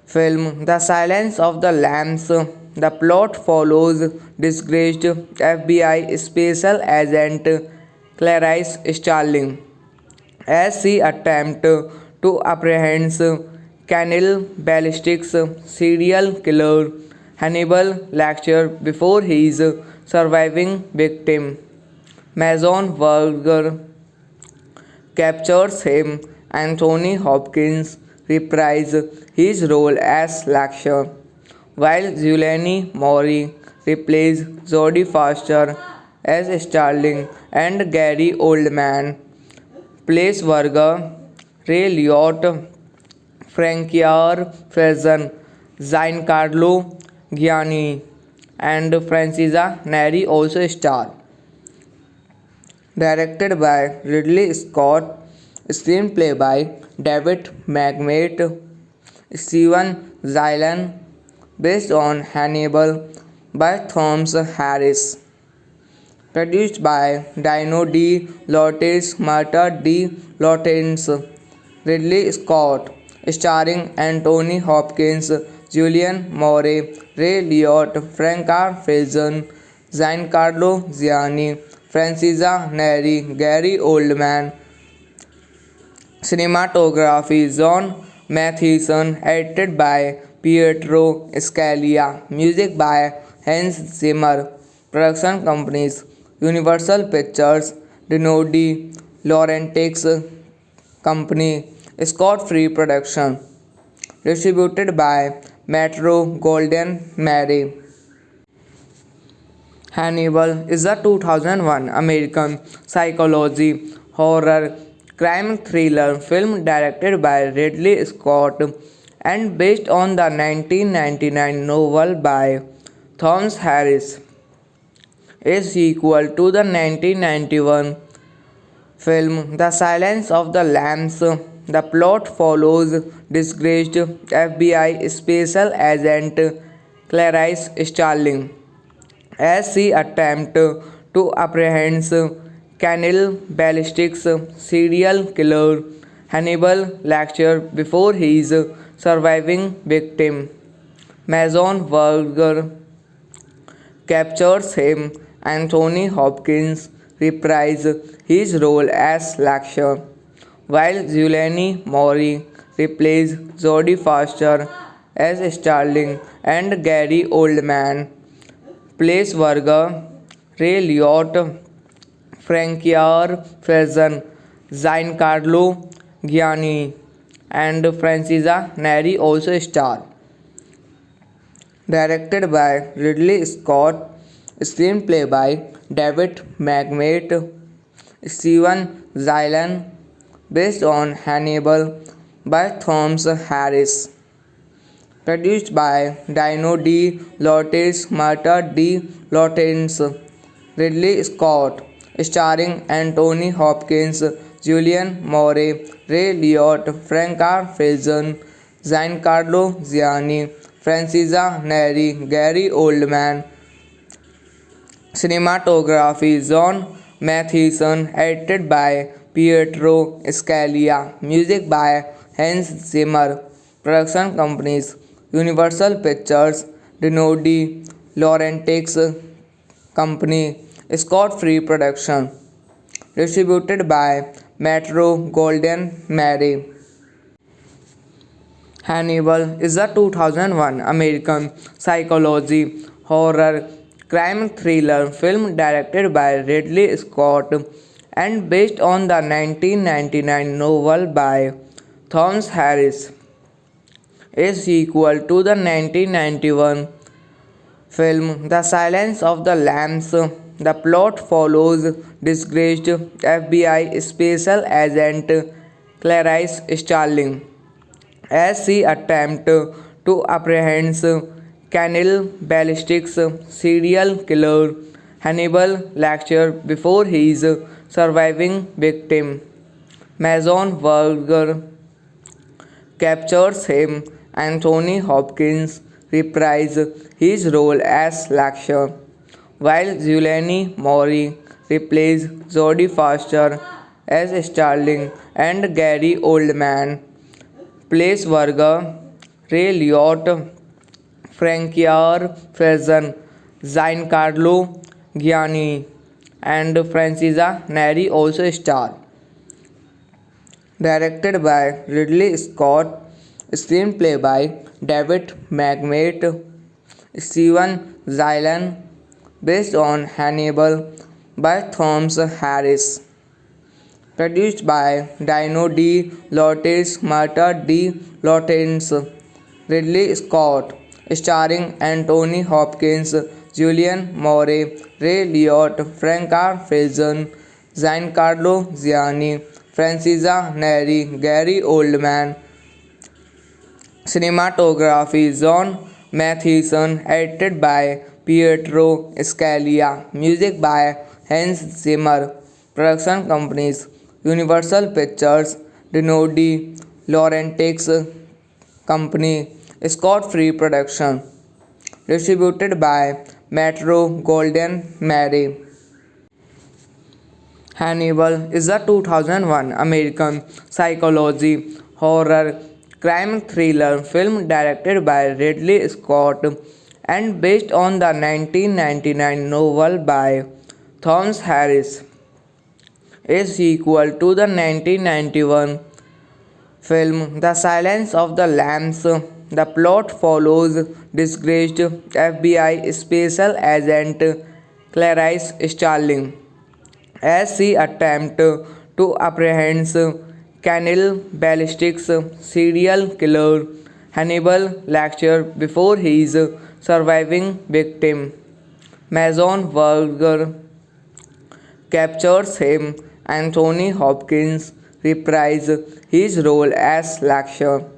film The Silence of the Lambs, the plot follows disgraced FBI special agent Clarice Starling as she attempts to apprehend cannibalistic serial killer Hannibal Lecter before his surviving victim. Mason Verger captures him. Anthony Hopkins reprises his role as Lecter, while Giuliani Mori replaces Jodie Foster as Starling and Gary Oldman plays Varga, Ray Liotte, Francois Faison, Giancarlo Gianni, and Francesca Neri also star. Directed by Ridley Scott, screenplay by David McMate, Steven Zylan, based on Hannibal by Thomas Harris. Produced by Dino De Laurentiis, Marta De Laurentiis, Ridley Scott, starring Anthony Hopkins, Julian Moore, Ray Liotte, Franca Faison, Giancarlo Gianni, Francesca Neri, Gary Oldman. Cinematography John Mathieson, edited by Pietro Scalia, music by Hans Zimmer. Production companies Universal Pictures, Dino De Laurentiis Company, Scott Free Production. Distributed by Metro Golden Mary. Hannibal is a 2001 American psychology horror crime thriller film directed by Ridley Scott and based on the 1999 novel by Thomas Harris. A sequel to the 1991 film The Silence of the Lambs, the plot follows disgraced FBI special agent Clarice Starling as she attempts to apprehend cannibalistic serial killer Hannibal Lecter before his surviving victim. Mason Verger captures him. Anthony Hopkins reprises his role as Lecter, while Giuliani Mori replaces Jodie Foster as Starling and Gary Oldman plays Varga, Ray Liotte, Francois Faison, Giancarlo Gianni, and Francesca Neri also star. Directed by Ridley Scott, screenplay by David McMate, Steven Zylan, based on Hannibal by Thomas Harris. Produced by Dino De Laurentiis, Marta De Laurentiis, Ridley Scott, starring Anthony Hopkins, Julian Moore, Ray Liotta, Franca Faison, Giancarlo Gianni, Francesca Neri, Gary Oldman. Cinematography John Mathieson, edited by Pietro Scalia, music by Hans Zimmer, production companies Universal Pictures, Dino De Laurentiis Company, Scott Free Production, distributed by Metro Golden Mary. Hannibal is a 2001 American psychology horror crime thriller film directed by Ridley Scott and based on the 1999 novel by Thomas Harris. A sequel to the 1991 film The Silence of the Lambs, the plot follows disgraced FBI special agent Clarice Starling as she attempts to apprehend cannibalistic serial killer Hannibal Lecter before his surviving victim, Mason Verger, captures him. Anthony Hopkins reprises his role as Lecter, while Julianne Moore replaces Jodie Foster as Starling and Gary Oldman plays Verger. Ray Liotta, Francois Faison, Giancarlo Gianni, and Francesca Neri also star. Directed by Ridley Scott, screenplay by David McMate, Steven Zylan, based on Hannibal by Thomas Harris. Produced by Dino De Laurentiis, Marta De Laurentiis, Ridley Scott, starring Anthony Hopkins, Julian Moore, Ray Liotta, Franca Faison, Giancarlo Gianni, Francesca Neri, Gary Oldman. Cinematography John Mathieson, edited by Pietro Scalia, music by Hans Zimmer, production companies Universal Pictures, Dino De Laurentiis Company, Scott Free Production, distributed by Metro Golden Mary. Hannibal is a 2001 American psychology horror crime thriller film directed by Ridley Scott and based on the 1999 novel by Thomas Harris. A sequel to the 1991 film The Silence of the Lambs, the plot follows disgraced FBI special agent Clarice Starling as she attempts to apprehend cannibalistic serial killer Hannibal Lecter before his surviving victim, Mason Verger, captures him. Anthony Hopkins reprises his role as Lecter,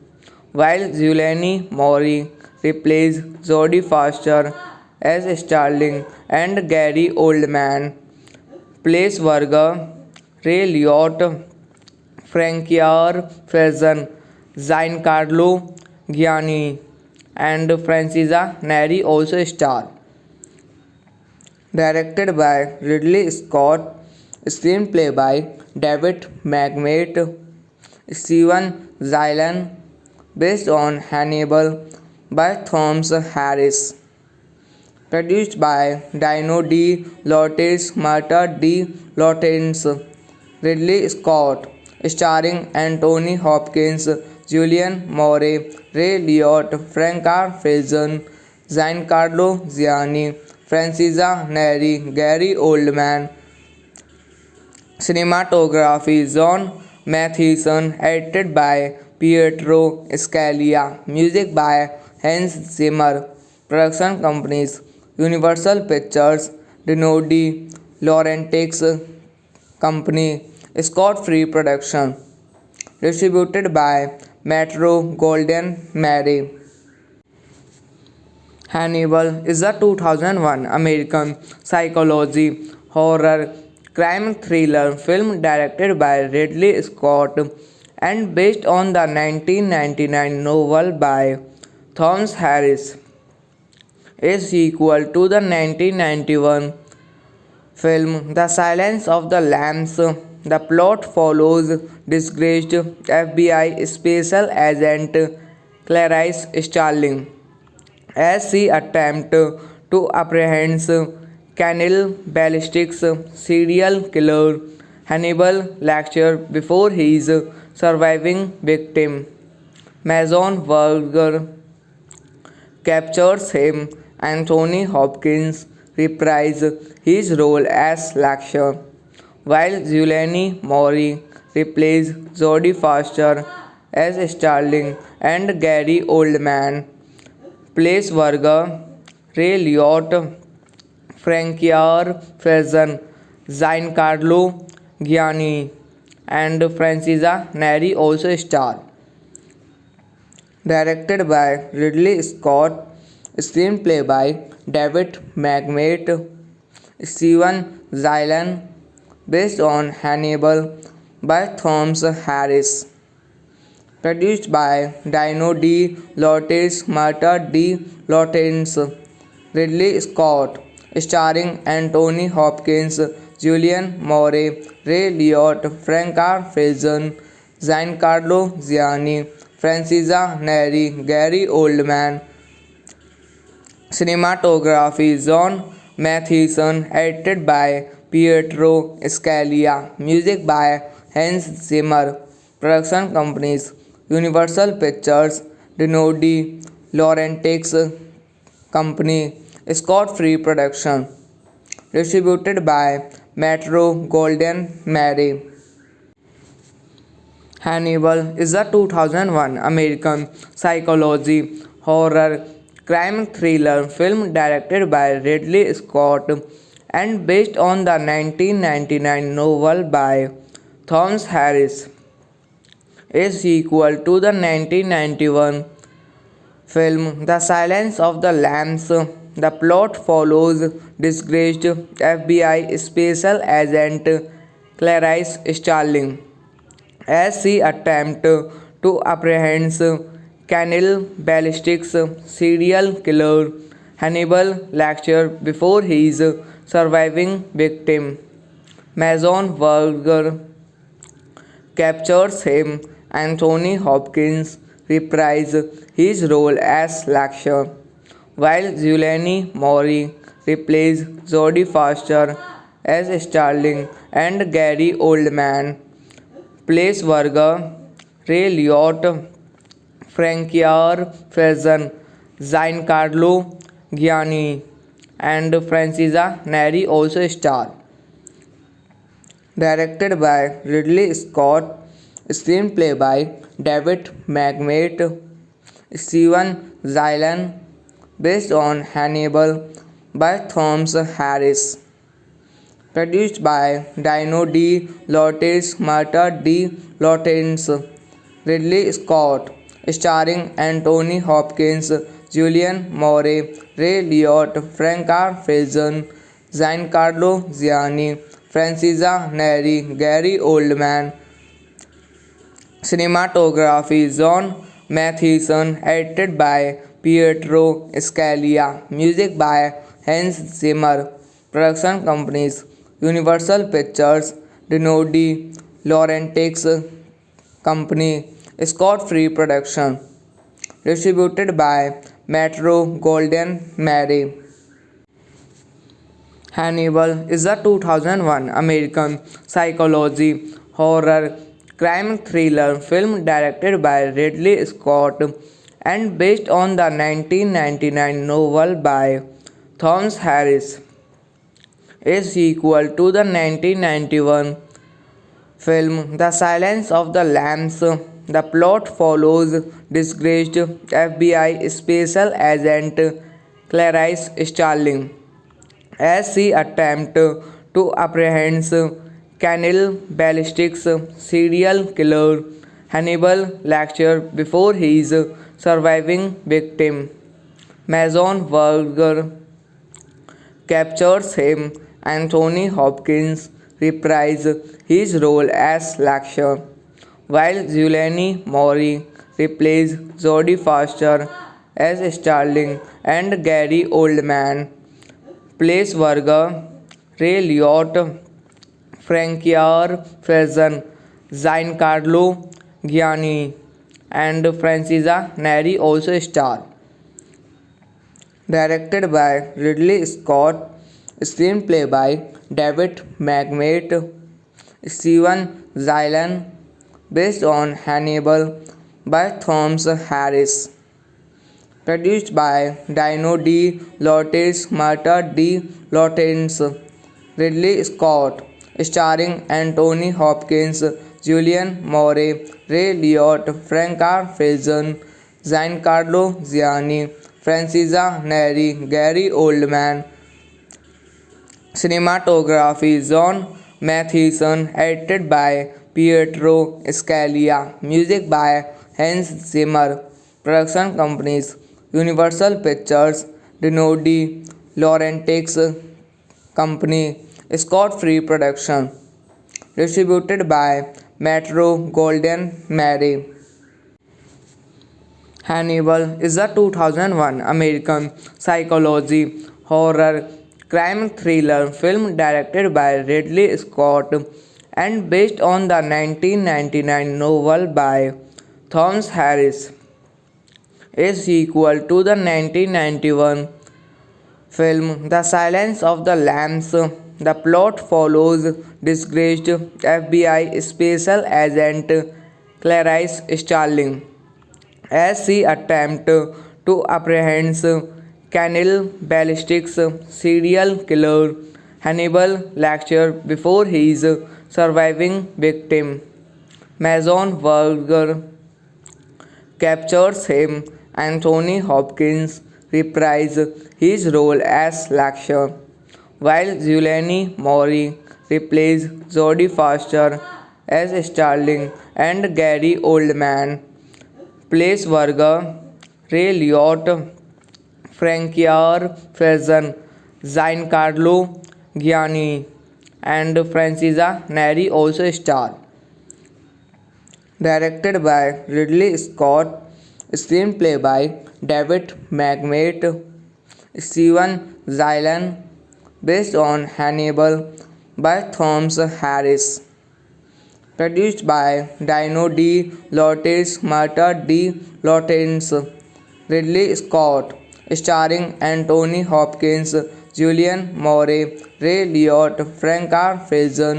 while Julianne Moore replaces Jodie Foster as Starling and Gary Oldman plays Verger. Ray Liotta, Francois Faison, Giancarlo Gianni, and Francesca Neri also star. Directed by Ridley Scott, screenplay by David McMate, Steven Zylan, based on Hannibal by Thomas Harris. Produced by Dino De Laurentiis, Marta De Laurentiis, Ridley Scott, starring Anthony Hopkins, Julian Moore, Ray Liotta, Franca Faison, Giancarlo Gianni, Francesca Neri, Gary Oldman. Cinematography John Mathieson, edited by Pietro Scalia. Music by Hans Zimmer. Production companies Universal Pictures, Dinodi, Laurentix Company, Scott Free Production. Distributed by Metro Golden Mary. Hannibal is a 2001 American psychology horror crime thriller film directed by Ridley Scott and based on the 1999 novel by Thomas Harris, a sequel to the 1991 film The Silence of the Lambs. The plot follows disgraced FBI special agent Clarice Starling as she attempts to apprehend cannibalistic serial killer Hannibal Lecter before his surviving victim, Mason Verger, captures him. Anthony Hopkins reprised his role as Lecter, while Giuliani Mori replaced Jodie Foster as Starling and Gary Oldman plays Verger. Ray Liotta, Francois Faison, Giancarlo Gianni, and Francesca Neri also star. Directed by Ridley Scott, screenplay by David McMate, Steven Zylan, based on Hannibal by Thomas Harris. Produced by Dino De Laurentiis, Marta De Laurentiis, Ridley Scott, starring Anthony Hopkins, Julian Moore, Ray Liotta, Franca Faison, Giancarlo Gianni, Francesca Neri, Gary Oldman. Cinematography John Mathieson, edited by Pietro Scalia. Music by Hans Zimmer. Production companies Universal Pictures, Dinodi, Laurentix Company, Scott Free Production. Distributed by Metro Golden Mary. Hannibal is a 2001 American psychology horror crime thriller film directed by Ridley Scott and based on the 1999 novel by Thomas Harris, a sequel to the 1991 film The Silence of the Lambs. The plot follows disgraced FBI special agent Clarice Starling as she attempts to apprehend cannibalistic serial killer Hannibal Lecter before his surviving victim, Mason Verger, captures him. Anthony Hopkins reprised his role as Lecter, while Giuliani Mori replaced Jodie Foster as Starling and Gary Oldman plays Verger. Ray Liotta, Francois Faison, Giancarlo Gianni, and Francesca Neri also star. Directed by Ridley Scott, screenplay by David McMate, Steven Zylan, based on Hannibal by Thomas Harris. Produced by Dino De Laurentiis, Marta De Laurentiis, Ridley Scott, starring Anthony Hopkins, Julian Moore, Ray Liotta, Franca Faison, Giancarlo Gianni, Francesca Neri, Gary Oldman. Cinematography John Mathieson, edited by Pietro Scalia. Music by Hans Zimmer. Production companies Universal Pictures, Dinodi, Laurentix Company, Scott Free Production. Distributed by Metro Golden Mary. Hannibal is a 2001 American psychology horror crime thriller film directed by Ridley Scott and based on the 1999 novel by Thomas Harris, a sequel to the 1991 film The Silence of the Lambs. The plot follows disgraced FBI special agent Clarice Starling as she attempts to apprehend Canil Ballistics serial killer Hannibal Lecter before his surviving victim, Mason Verger, captures him. Anthony Hopkins reprised his role as Lecter, while Giuliani Mori replaced Jodie Foster as Starling and Gary Oldman plays Varga, Ray Liotte, Frankier Faison, Giancarlo Gianni, and Francesca Neri also star. Directed by Ridley Scott, screenplay by David McMate, Steven Zylan, based on Hannibal by Thomas Harris. Produced by Dino De Laurentiis, Marta De Laurentiis, Ridley Scott, starring Anthony Hopkins, Julian Moore, Ray Liotte, Franca Faison, Giancarlo Gianni, Francesca Neri, Gary Oldman. Cinematography John Mathieson, edited by Pietro Scalia, music by Hans Zimmer. Production companies Universal Pictures, Dino De Laurentiis Company, Scott Free Production. Distributed by Metro Golden Mary. Hannibal is a 2001 American psychology horror crime thriller film directed by Ridley Scott and based on the 1999 novel by Thomas Harris. A sequel to the 1991 film The Silence of the Lambs, the plot follows disgraced FBI special agent Clarice Starling as she attempts to apprehend Canil Ballistics serial killer Hannibal Lecter before his surviving victim, Mason Verger, captures him. Anthony Hopkins reprised his role as Lecter, while Giuliani Mori replaced Jodie Foster as Starling and Gary Oldman plays Varga, Ray Liotte, Frankier Faison, Giancarlo Gianni, and Francesca Neri also star. Directed by Ridley Scott, screenplay by David McMate, Steven Zylan, based on Hannibal by Thomas Harris. Produced by Dino De Laurentiis, Marta De Laurentiis, Ridley Scott, starring Anthony Hopkins, Julian Moore, Ray Liotte, Franca Faison,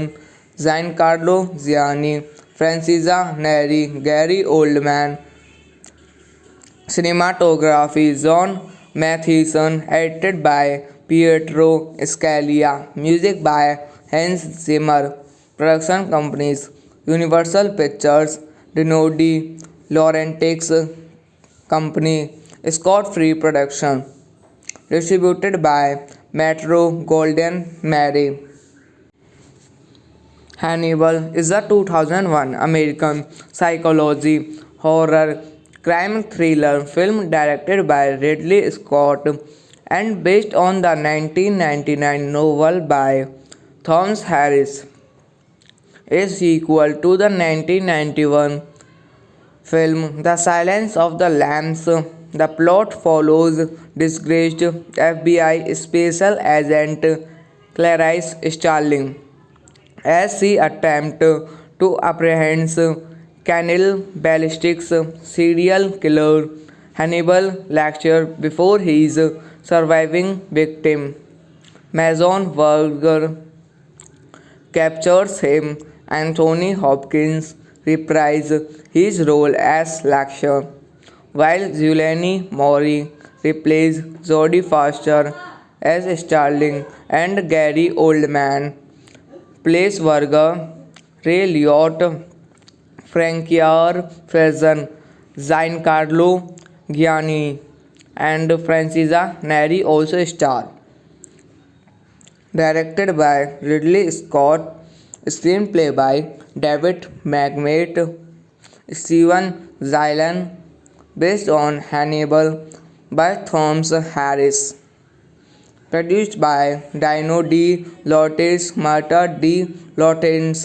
Giancarlo Gianni, Francesca Neri, Gary Oldman. Cinematography John Mathieson, edited by Pietro Scalia, music by Hans Zimmer. Production companies Universal Pictures, Dino De Laurentiis Company, Scott Free Production. Distributed by Metro Golden Mary. Hannibal is a 2001 American psychology horror crime thriller film directed by Ridley Scott and based on the 1999 novel by Thomas Harris. A sequel to the 1991 film The Silence of the Lambs, the plot follows disgraced FBI special agent Clarice Starling as she attempts to apprehend Canil Ballistics serial killer Hannibal Lecter before his surviving victim, Mason Verger, captures him. Anthony Hopkins reprised his role as Lecter, while Giuliani Mori replaced Jodie Foster as Starling and Gary Oldman plays Varga, Ray Liotte, Francois Faison, Giancarlo Giannini, and Francesca Neri also star. Directed by Ridley Scott, screenplay by David McMate, Steven Zylan, based on Hannibal by Thomas Harris. Produced by Dino De Laurentiis, Marta De Laurentiis,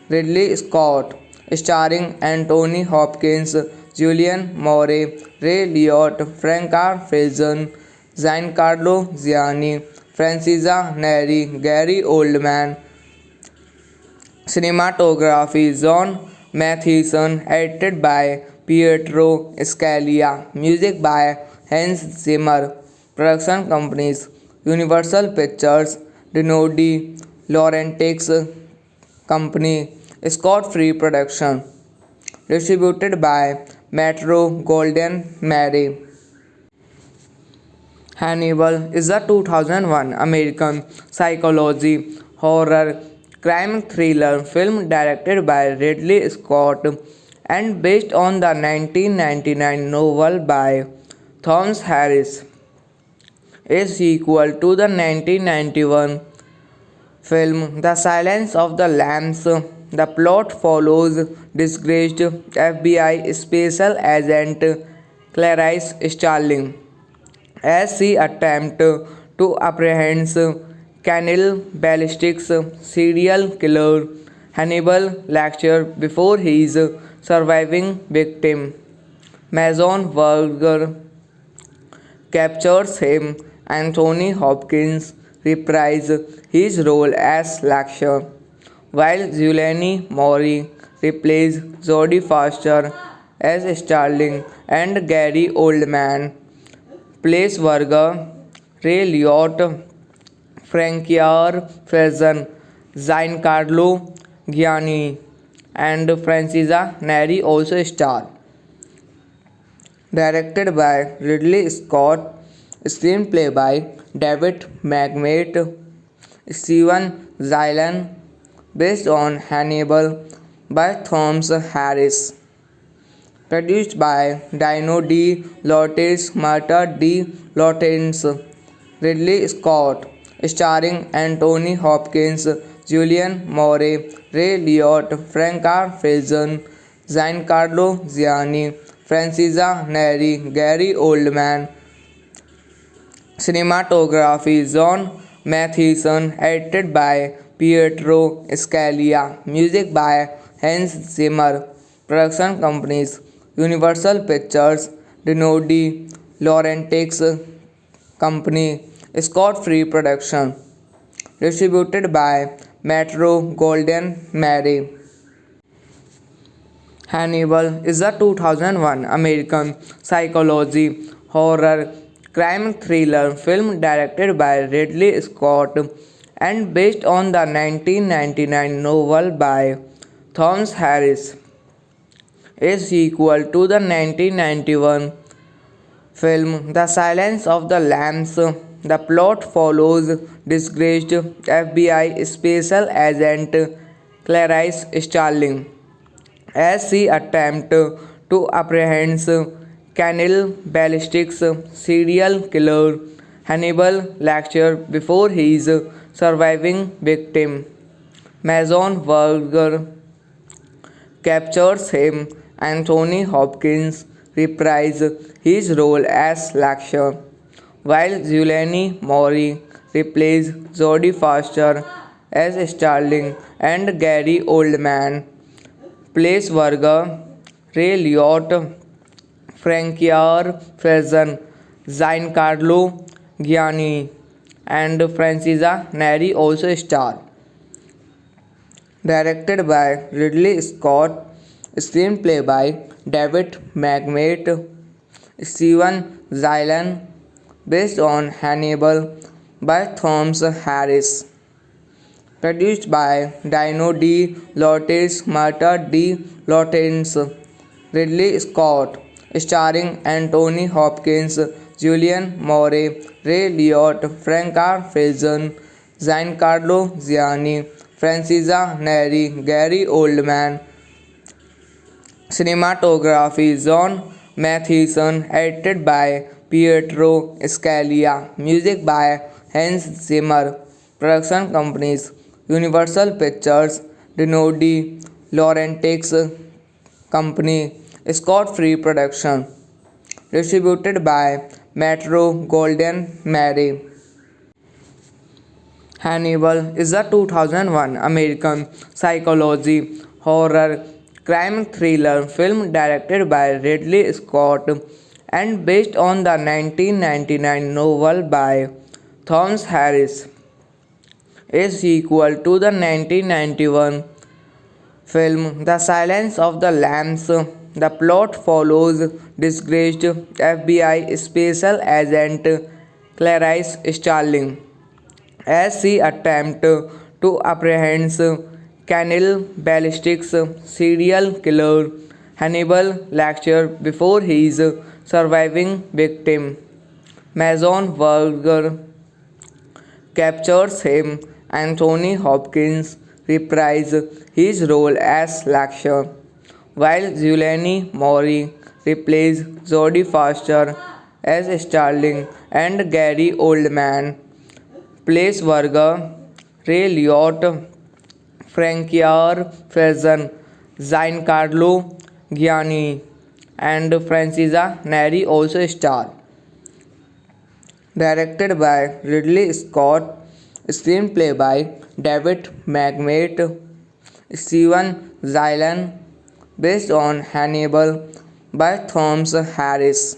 Ridley Scott, starring Anthony Hopkins, Julian Moore, Ray Liotta, Franca Faison, Giancarlo Giannini, Francesca Neri, Gary Oldman. Cinematography John Mathieson, edited by Pietro Scalia, music by Hans Zimmer. Production companies Universal Pictures, Dino De Laurentiis Company, Scott Free Production. Distributed by Metro Golden Mary. Hannibal is a 2001 American psychology horror crime thriller film directed by Ridley Scott and based on the 1999 novel by Thomas Harris, a sequel to the 1991 film The Silence of the Lambs. The plot follows disgraced FBI special agent Clarice Starling as she attempts to apprehend cannibalistic serial killer Hannibal Lecter before his surviving victim, Mason Verger, captures him. Anthony Hopkins reprises his role as Lecter, while Julianne Moore replaces Jodie Foster as Starling and Gary Oldman plays Verger. Ray Liotta, Francois Faison, Giancarlo Giannini, and Francesca Neri also star. Directed by Ridley Scott, screenplay by David McMate, Steven Zylan, based on Hannibal by Thomas Harris. Produced by Dino De Laurentiis, Marta De Laurentiis, Ridley Scott, starring Anthony Hopkins, Julian Moore, Ray Liotta, Franca Faison, Giancarlo Giannini, Francesca Neri, Gary Oldman. Cinematography John Mathieson, edited by Pietro Scalia, music by Hans Zimmer. Production companies Universal Pictures, Dino De Laurentiis Company, Scott Free Production. Distributed by Metro Golden Mary. Hannibal is a 2001 American psychology horror crime thriller film directed by Ridley Scott and based on the 1999 novel by Thomas Harris, a sequel to the 1991 film The Silence of the Lambs. The plot follows disgraced FBI special agent Clarice Starling as she attempts to apprehend cannibalistic serial killer Hannibal Lecter before his surviving victim, Mason Verger, captures him. Anthony Hopkins reprises his role as Lecter, while Julianne Moore replaces Jodie Foster as Starling and Gary Oldman plays Verger. Ray Liotta, Francois Faison, Giancarlo Giannini, and Francesca Neri also star. Directed by Ridley Scott, screenplay by David McMate, Steven Zylan, based on Hannibal by Thomas Harris. Produced by Dino De Laurentiis, Marta De Laurentiis, Ridley Scott, starring Anthony Hopkins, Julian Moore, Ray Liotta, Franca Faison, Giancarlo Giannini, Francesca Neri, Gary Oldman. Cinematography John Mathieson, edited by Pietro Scalia, music by Hans Zimmer, production companies Universal Pictures, Dinodi Laurentiis Company, Scott Free Production, distributed by Metro Golden Mary. Hannibal is a 2001 American psychology horror crime thriller film directed by Ridley Scott and based on the 1999 novel by Thomas Harris, a sequel to the 1991 film The Silence of the Lambs. The plot follows disgraced FBI special agent Clarice Starling as she attempts to apprehend cannibalistic serial killer Hannibal Lecter before his surviving victim, Mason Verger, captures him. Anthony Hopkins reprised his role as Lecter, while Giuliani Mori replaced Jodie Foster as Starling and Gary Oldman plays Verger. Ray Liotta, Francois Faison, Giancarlo Gianni, and Francesca Neri also star. Directed by Ridley Scott, screenplay by David McMate, Steven Zylan, based on Hannibal by Thomas Harris.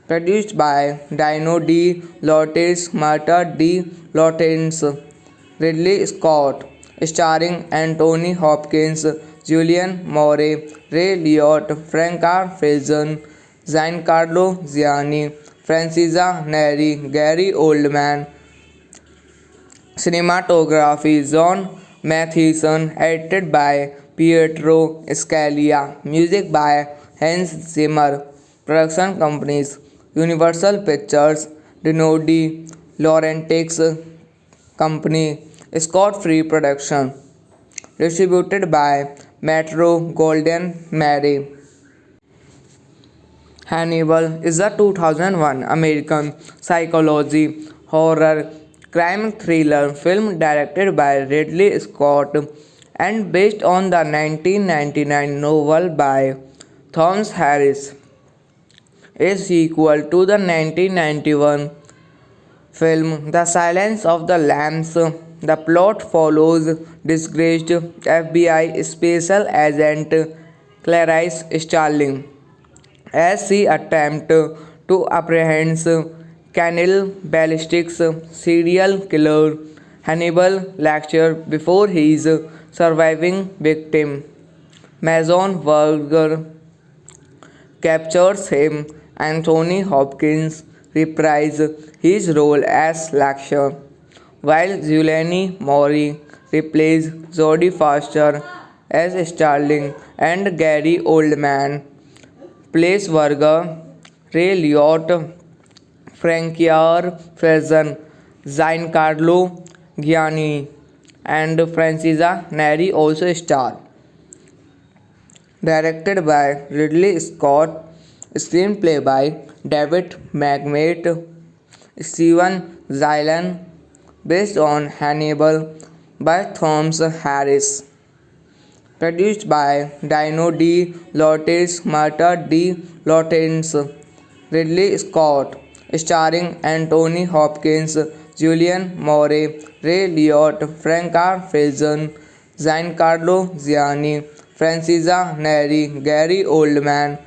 Produced by Dino De Laurentiis, Marta De Laurentiis, Ridley Scott, starring Anthony Hopkins, Julian Moore, Ray Liotta, Franca Faison, Giancarlo Gianni, Francesca Neri, Gary Oldman. Cinematography John Mathieson, edited by Pietro Scalia, music by Hans Zimmer, production companies Universal Pictures, Dinodi Laurentiis Company, Scott Free Production, distributed by Metro Golden Mary. Hannibal is a 2001 American psychology horror crime thriller film directed by Ridley Scott and based on the 1999 novel by Thomas Harris, a sequel to the 1991 film The Silence of the Lambs. The plot follows disgraced FBI special agent Clarice Starling as she attempts to apprehend cannibalistic serial killer Hannibal Lecter before his surviving victim, Mason Verger, captures him. Anthony Hopkins reprised his role as Lecter, while Giuliani Mori replaced Jodie Foster as Starling and Gary Oldman plays Verger. Ray Liotta, Francois Faison, Giancarlo Gianni, and Francesca Neri also star. Directed by Ridley Scott, screenplay by David McMate, Steven Zylan, based on Hannibal by Thomas Harris. Produced by Dino De Laurentiis, Marta De Laurentiis, Ridley Scott, starring Anthony Hopkins, Julian Moore, Ray Liotta, Franca Faison, Giancarlo Gianni, Francesca Neri, Gary Oldman.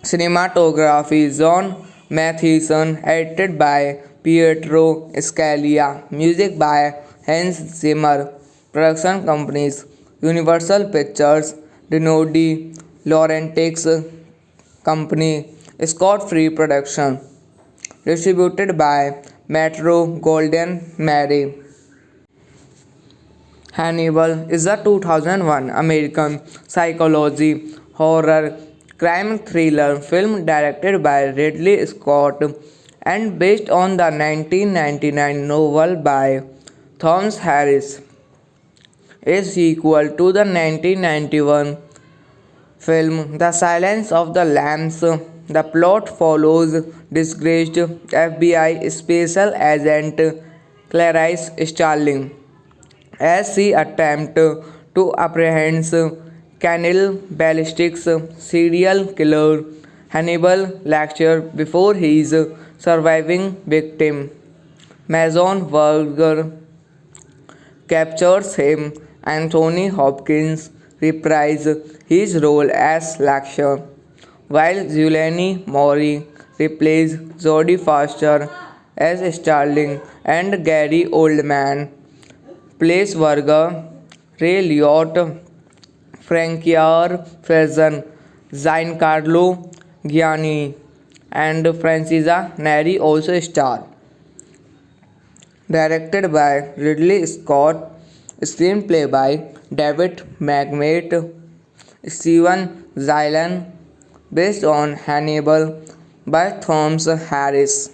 Cinematography John Mathieson, edited by Pietro Scalia, music by Hans Zimmer, production companies Universal Pictures, Dinodi Laurentiis Company, Scott Free Production, distributed by Metro Golden Mary. Hannibal is a 2001 American psychology horror crime thriller film directed by Ridley Scott and based on the 1999 novel by Thomas Harris, a sequel to the 1991 Film The Silence of the Lambs. The plot follows disgraced FBI special agent Clarice Starling as she attempts to apprehend cannibal ballistics serial killer Hannibal Lecter before his surviving victim, Mason Verger, captures him. Anthony Hopkins reprised his role as Lecter, while Julianne Moore replaced Jodie Foster as Starling and Gary Oldman plays Verger. Ray Liotta, Francois Faison, Giancarlo Gianni, and Francesca Neri also star. Directed by Ridley Scott, screenplay by David McMate, Steven Zylan, based on Hannibal by Thomas Harris.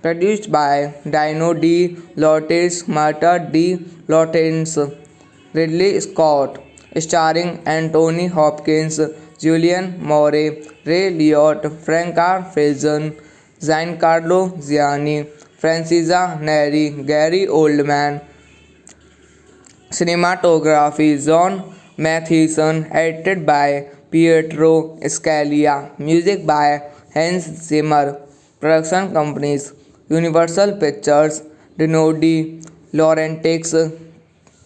Produced by Dino De Laurentiis, Marta De Laurentiis, Ridley Scott, starring Anthony Hopkins, Julianne Moore, Ray Liotta, Franca Faison, Giancarlo Gianni, Francesca Neri, Gary Oldman. Cinematography John Mathieson, edited by Pietro Scalia, music by Hans Zimmer. Production companies Universal Pictures, Dino De Laurentiis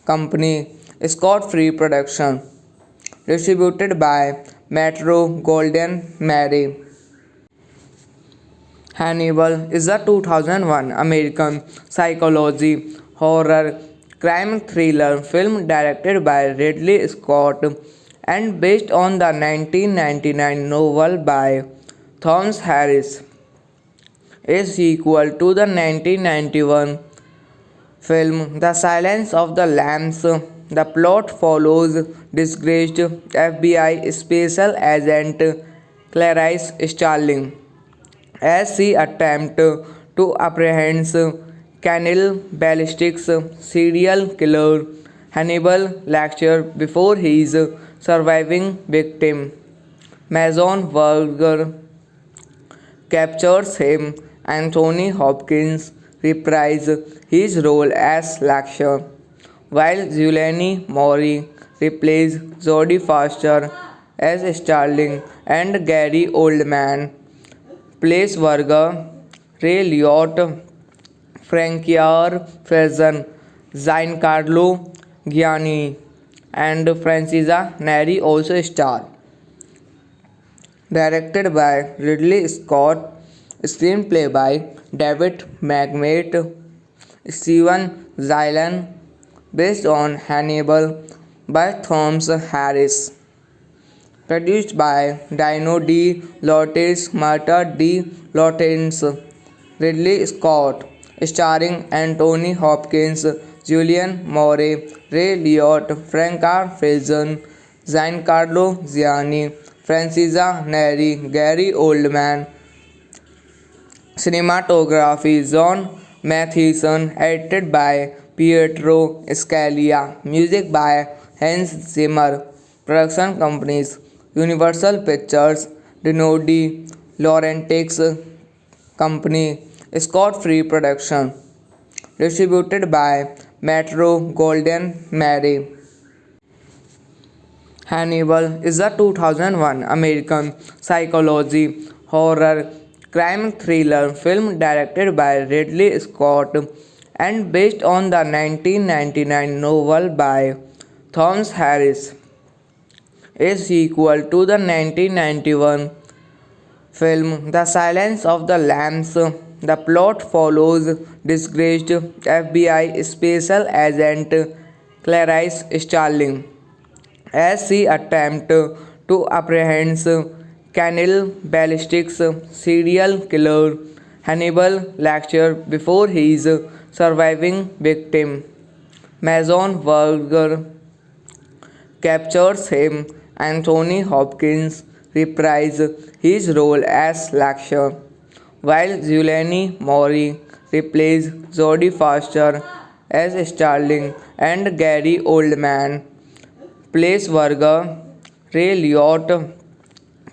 Company, Scott Free Production. Distributed by Metro Golden Mary. Hannibal is a 2001 American psychology horror crime thriller film directed by Ridley Scott and based on the 1999 novel by Thomas Harris. A sequel to the 1991 film The Silence of the Lambs. The plot follows disgraced FBI special agent Clarice Starling as she attempts to apprehend cannibal ballistics serial killer Hannibal Lecter before his surviving victim, Mason Verger, captures him. Anthony Hopkins reprised his role as Lecter, while Julianne Moore replaced Jodie Foster as Starling and Gary Oldman plays Verger. Ray Liotta, Francois Faison, Giancarlo Gianni, and Francesca Neri also star. Directed by Ridley Scott, screenplay by David McMate, Steven Zylan, based on Hannibal by Thomas Harris. Produced by Dino De Laurentiis, Marta De Laurentiis, Ridley Scott, starring Anthony Hopkins, Julianne Moore, Ray Liotta, Franca Faison, Giancarlo Gianni, Francesca Neri, Gary Oldman. Cinematography John Mathieson, edited by Pietro Scalia, music by Hans Zimmer. Production companies Universal Pictures, Dino De Laurentiis Company, Scott Free Production. Distributed by Metro Golden Mary. Hannibal is a 2001 American psychology horror crime thriller film directed by Ridley Scott and based on the 1999 novel by Thomas Harris. A sequel to the 1991 film The Silence of the Lambs. The plot follows disgraced FBI special agent Clarice Starling as she attempts to apprehend cannibal ballistics serial killer Hannibal Lecter before his surviving victim, Mason Verger, captures him. Anthony Hopkins reprised his role as Lecter, while Julianne Moore replaced Jodie Foster as Starling and Gary Oldman plays Verger. Ray Liotta,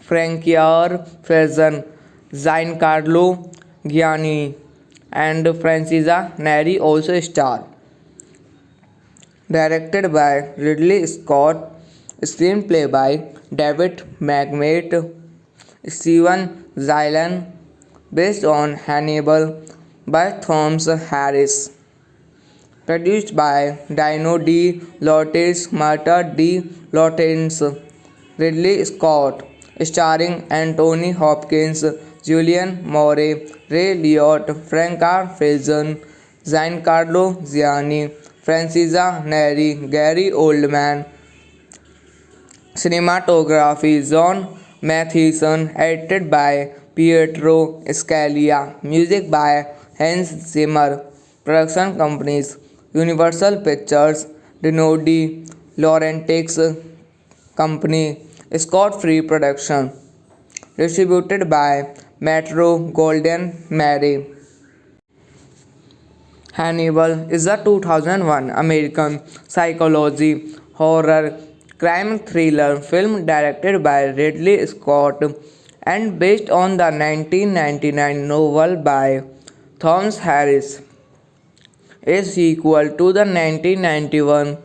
Francois Faison, Giancarlo Giannini, and Francesca Neri also star. Directed by Ridley Scott, screenplay by David McMate, Steven Zylan, based on Hannibal by Thomas Harris. Produced by Dino De Laurentiis, Marta De Laurentiis, Ridley Scott, starring Anthony Hopkins, Julian Moore, Ray Liotta, Franca Faison, Giancarlo Giannini, Francesca Neri, Gary Oldman. Cinematography John Mathieson, edited by Pietro Scalia, music by Hans Zimmer. Production companies Universal Pictures, Dino De Laurentiis Company, Scott Free Production. Distributed by Metro Golden Mary. Hannibal is a 2001 American psychology horror crime thriller film directed by Ridley Scott and based on the 1999 novel by Thomas Harris, a sequel to the 1991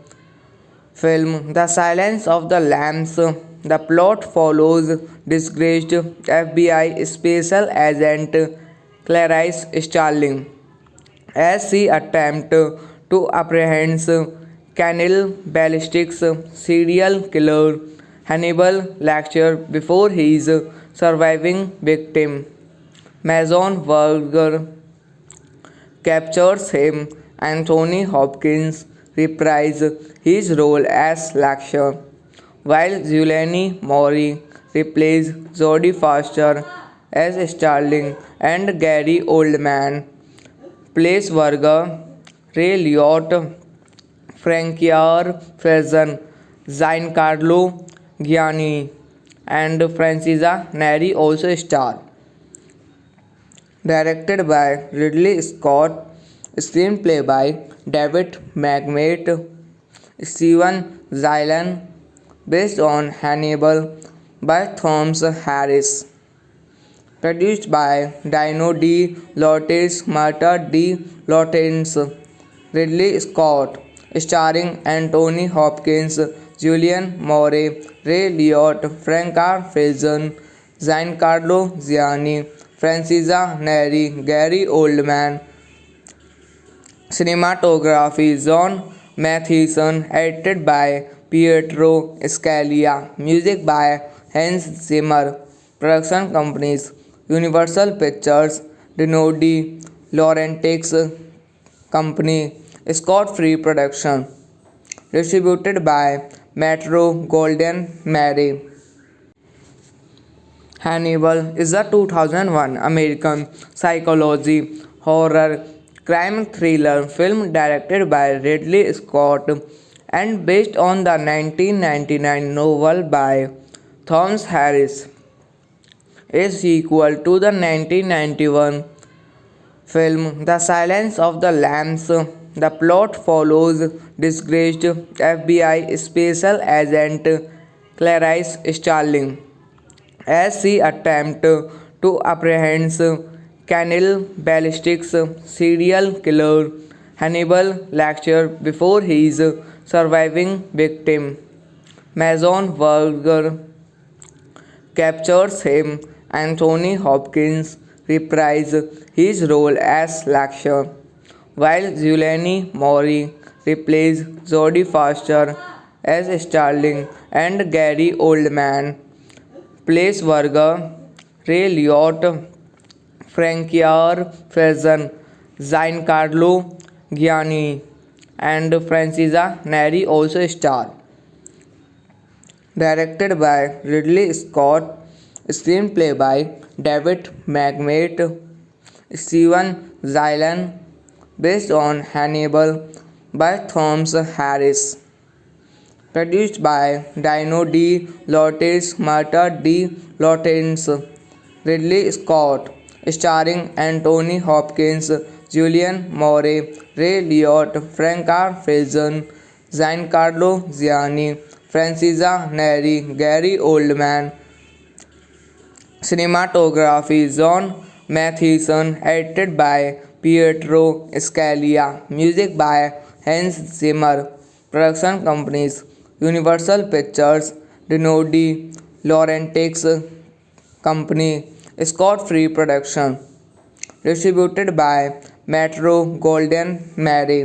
film The Silence of the Lambs. The plot follows disgraced FBI special agent Clarice Starling as she attempts to apprehend cannibalistic serial killer Hannibal Lecter before his surviving victim, Mason Verger, captures him. Anthony Hopkins reprised his role as Lecter, while Julianne Moore replaces Jodie Foster as Starling and Gary Oldman plays Verger. Ray Liotta, Francois Faison, Giancarlo Giannini, and Francesca Neri also star. Directed by Ridley Scott, screenplay by David McMate, Steven Zylan, based on Hannibal by Thomas Harris. Produced by Dino De Laurentiis, Marta De Laurentiis, Ridley Scott, starring Anthony Hopkins, Julian Moore, Ray Liotta, Franca Faison, Giancarlo Giannini, Francesca Neri, Gary Oldman. Cinematography John Mathieson, edited by Pietro Scalia, music by Hans Zimmer. Production companies Universal Pictures, Dino De Laurentiis Company, Scott Free Production. Distributed by Metro Golden Mary. Hannibal is a 2001 American psychology horror crime thriller film directed by Ridley Scott and based on the 1999 novel by Thomas Harris, a sequel to the 1991 film The Silence of the Lambs. The plot follows disgraced FBI special agent Clarice Starling as she attempts to apprehend cannibalistic serial killer Hannibal Lecter before his surviving victim, Mason Verger, captures him. Anthony Hopkins reprises his role as Lecter, while Julianne Moore replaces Jodie Foster as Starling and Gary Oldman plays Verger. Ray Liotta, Francois Faison, Giancarlo Giannini, and Francesca Neri also star. Directed by Ridley Scott, screenplay by David McMate, Steven Zylan, based on Hannibal by Thomas Harris. Produced by Dino De Laurentiis, Marta De Laurentiis, Ridley Scott, starring Anthony Hopkins, Julian Moore, Ray Liotta, Franca Faison, Giancarlo Giannini, Francesca Neri, Gary Oldman. Cinematography John Mathieson, edited by Pietro Scalia, music by Hans Zimmer. Production companies Universal Pictures, Dinodi Laurentiis Company, Scott Free Production. Distributed by Metro Golden Mary.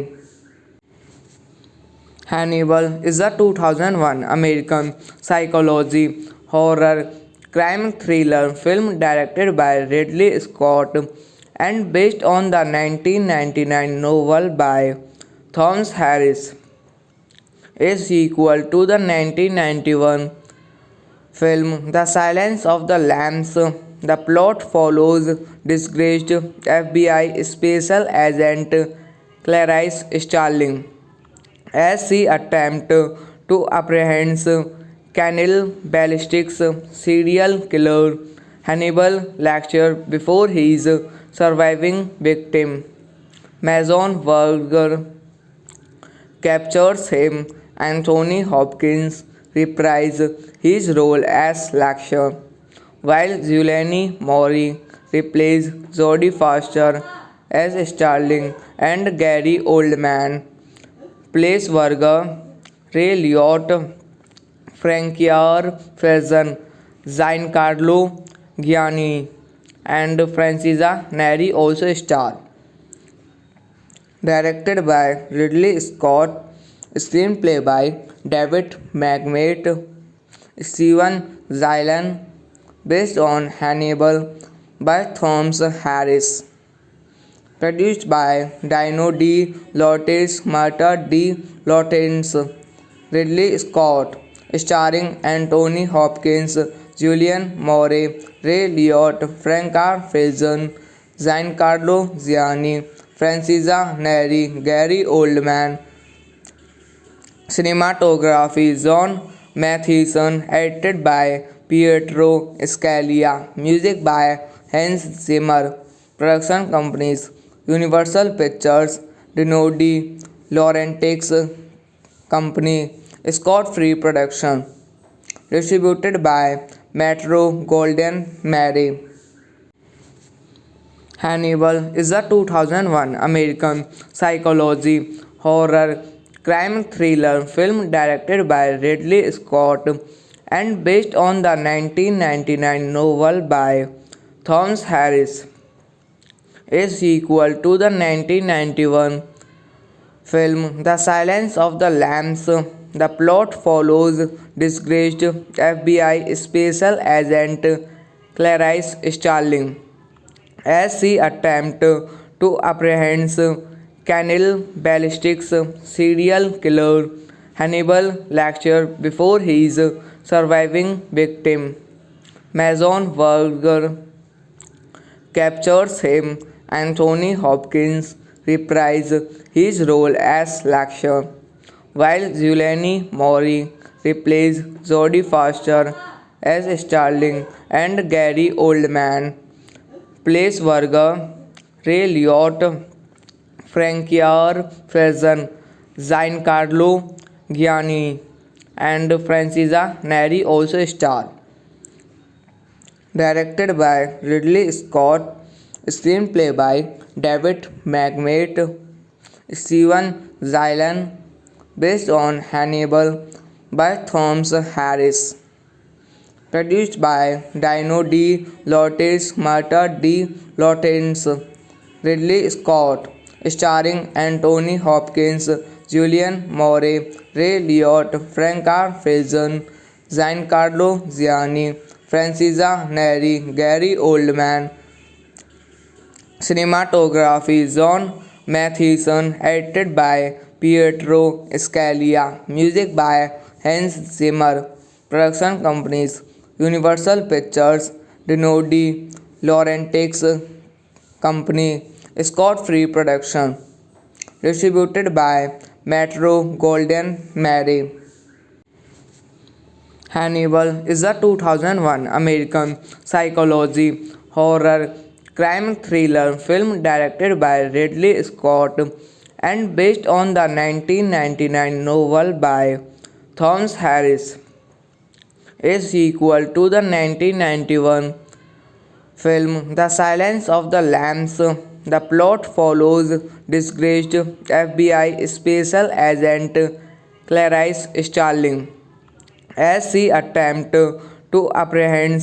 Hannibal is a 2001 American psychology horror crime thriller film directed by Ridley Scott and based on the 1999 novel by Thomas Harris, a sequel to the 1991 film The Silence of the Lambs. The plot follows disgraced FBI special agent Clarice Starling as she attempts to apprehend cannibalistic serial killer Hannibal Lecter before his surviving victim, Mason Verger, captures him. Anthony Hopkins reprised his role as Lecter, while Julianne Moore replaced Jodie Foster as Starling and Gary Oldman plays Verger. Ray Liotta, Francois Faison, Giancarlo Giannini, and Francesca Neri also star. Directed by Ridley Scott, screenplay by David McMate, Steven Zylan, based on Hannibal by Thomas Harris. Produced by Dino De Laurentiis, Marta De Laurentiis, Ridley Scott, starring Anthony Hopkins, Julianne Moore, Ray Liotta, Franca Faison, Giancarlo Giannini, Francesca Neri, Gary Oldman. Cinematography John Mathieson, edited by Pietro Scalia, music by Hans Zimmer. Production companies Universal Pictures, Dinodi Laurentiis Company, Scott Free Production. Distributed by Metro Golden Mary. Hannibal is a 2001 American psychology horror crime thriller film directed by Ridley Scott and based on the 1999 novel by Thomas Harris, a sequel to the 1991 film The Silence of the Lambs. The plot follows disgraced FBI special agent Clarice Starling as she attempts to apprehend cannibalistic serial killer Hannibal Lecter before his surviving victim, Mason Verger, captures him. Anthony Hopkins reprised his role as Lecter, while Julianne Moore replaced Jodie Foster as Starling and Gary Oldman plays Verger. Ray Liotta, Francois Faison, Giancarlo Giannini, and Francesca Neri also star. Directed by Ridley Scott, screenplay by David McMate, Steven Zylan, based on Hannibal by Thomas Harris. Produced by Dino De Laurentiis, Marta De Laurentiis, Ridley Scott, starring Anthony Hopkins, Julianne Moore, Ray Liotta, Franca Faison, Giancarlo Giannini, Francesca Neri, Gary Oldman. Cinematography John Mathieson, edited by Pietro Scalia, music by Hans Zimmer. Production companies Universal Pictures, Dinodi Laurentiis Company, Scott Free Production. Distributed by Metro Golden Mary. Hannibal is a 2001 American psychology horror crime thriller film directed by Ridley Scott and based on the 1999 novel by Thomas Harris is equal to the 1991 film The Silence of the Lambs. The plot follows disgraced FBI special agent Clarice Starling as she attempts to apprehend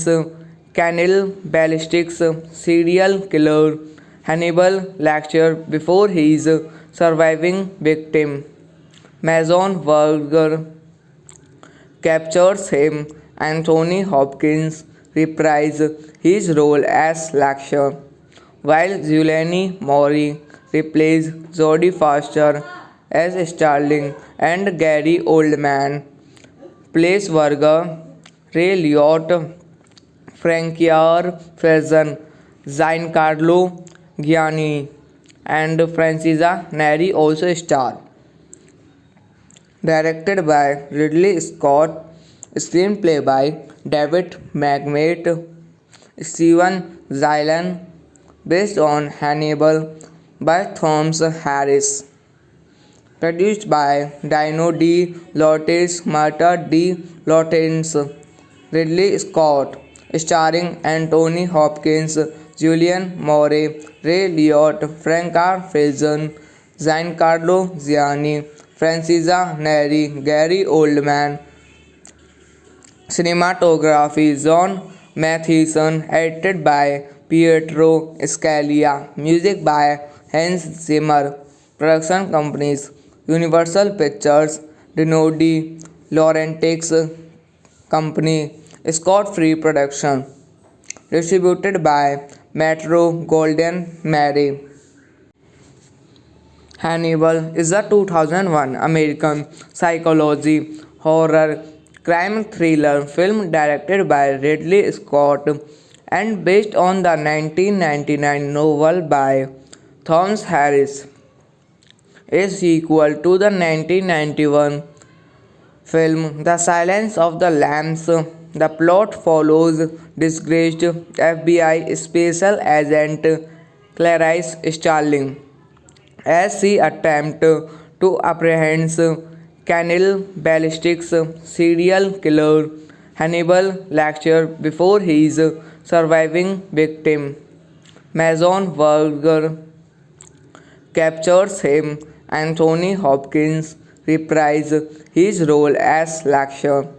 cannibalistic serial killer Hannibal Lecter before his surviving victim, Mason Verger, captures him. Anthony Hopkins reprised his role as Lecter, while Julianne Moore replaced Jodie Foster as Starling and Gary Oldman plays Verger. Ray Liotta, Francois Faison, Giancarlo Giannini, and Francesca Neri also star. Directed by Ridley Scott, screenplay by David McMate, Steven Zylan, based on Hannibal by Thomas Harris. Produced by Dino De Laurentiis, Marta De Laurentiis, Ridley Scott, starring Anthony Hopkins, Julianne Moore, Ray Liotta, Franca Faison, Giancarlo Giannini, Francesca Neri, Gary Oldman. Cinematography John Mathieson, edited by Pietro Scalia, music by Hans Zimmer. Production companies Universal Pictures, Dino De Laurentiis Company, Scott Free Production. Distributed by Metro Golden Mary. Hannibal is a 2001 American psychology horror crime thriller film directed by Ridley Scott and based on the 1999 novel by Thomas Harris. Is equal to the 1991 film The Silence of the Lambs. The plot follows disgraced FBI special agent Clarice Starling as she attempts to apprehend cannibalistic serial killer Hannibal Lecter before his surviving victim, Mason Verger, captures him. Anthony Hopkins reprised his role as Lecter,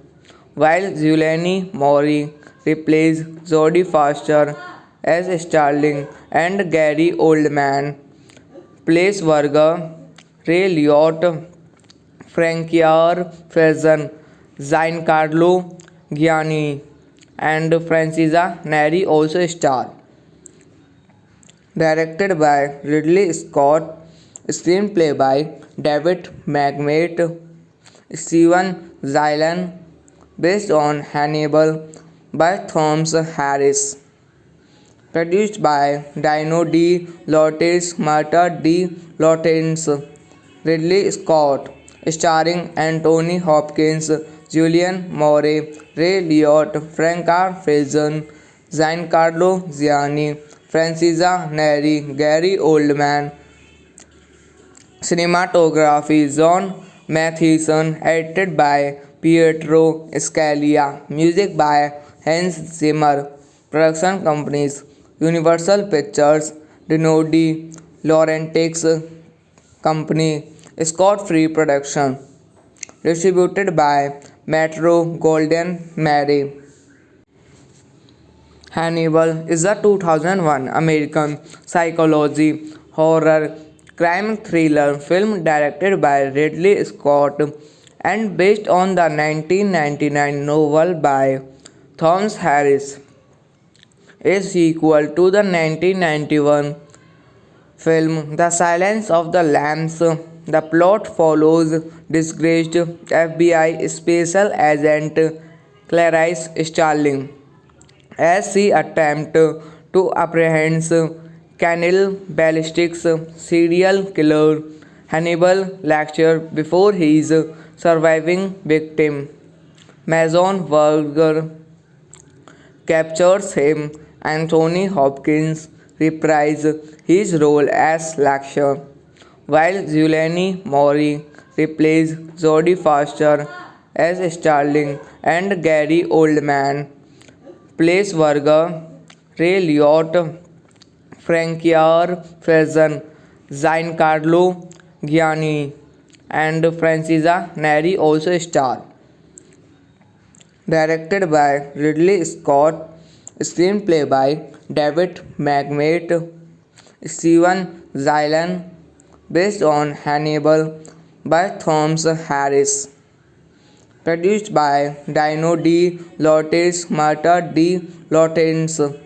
while Julianne Moore replaced Jodie Foster as Starling and Gary Oldman plays Verger. Ray Liotta, Francois Faison, Giancarlo Giannini, and Francesca Neri also star. Directed by Ridley Scott, screenplay by David McMate, Steven Zylan, based on Hannibal by Thomas Harris. Produced by Dino De Laurentiis, Marta De Laurentiis, Ridley Scott, starring Anthony Hopkins, Julianne Moore, Ray Liotta, Franca Faison, Giancarlo Giannini, Francesca Neri, Gary Oldman. Cinematography John Mathieson, edited by Pietro Scalia, music by Hans Zimmer. Production companies Universal Pictures, Dino De Laurentiis Company, Scott Free Production. Distributed by Metro Golden Mary. Hannibal is a 2001 American psychology horror crime thriller film directed by Ridley Scott and based on the 1999 novel by Thomas Harris. Is equal to the 1991 film The Silence of the Lambs. The plot follows disgraced FBI special agent Clarice Starling as she attempts to apprehend cannibalistic serial killer Hannibal Lecter before his surviving victim, Mason Verger, captures him. Anthony Hopkins reprised his role as Lecter, while Julianne Moore replaced Jodie Foster as Starling and Gary Oldman. Place Varga, Ray Liotte, Francois Faison, Giancarlo Gianni, and Francesca Neri also star. Directed by Ridley Scott, screenplay by David McMate, Steven Zylan, based on Hannibal by Thomas Harris. Produced by Dino De Laurentiis, Marta De Laurentiis,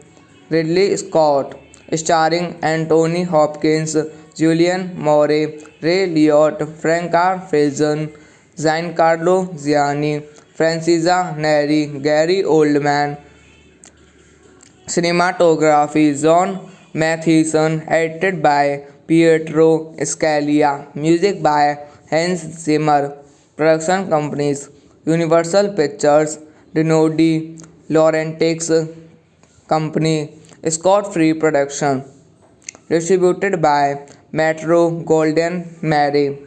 Ridley Scott, starring Anthony Hopkins, Julian Moore, Ray Liotte, Franca Faison, Giancarlo Gianni, Francesca Neri, Gary Oldman. Cinematography John Mathieson, edited by Pietro Scalia, music by Hans Zimmer. Production companies Universal Pictures, Dino De Laurentiis Company, Scott Free Production. Distributed by Metro Golden Mary.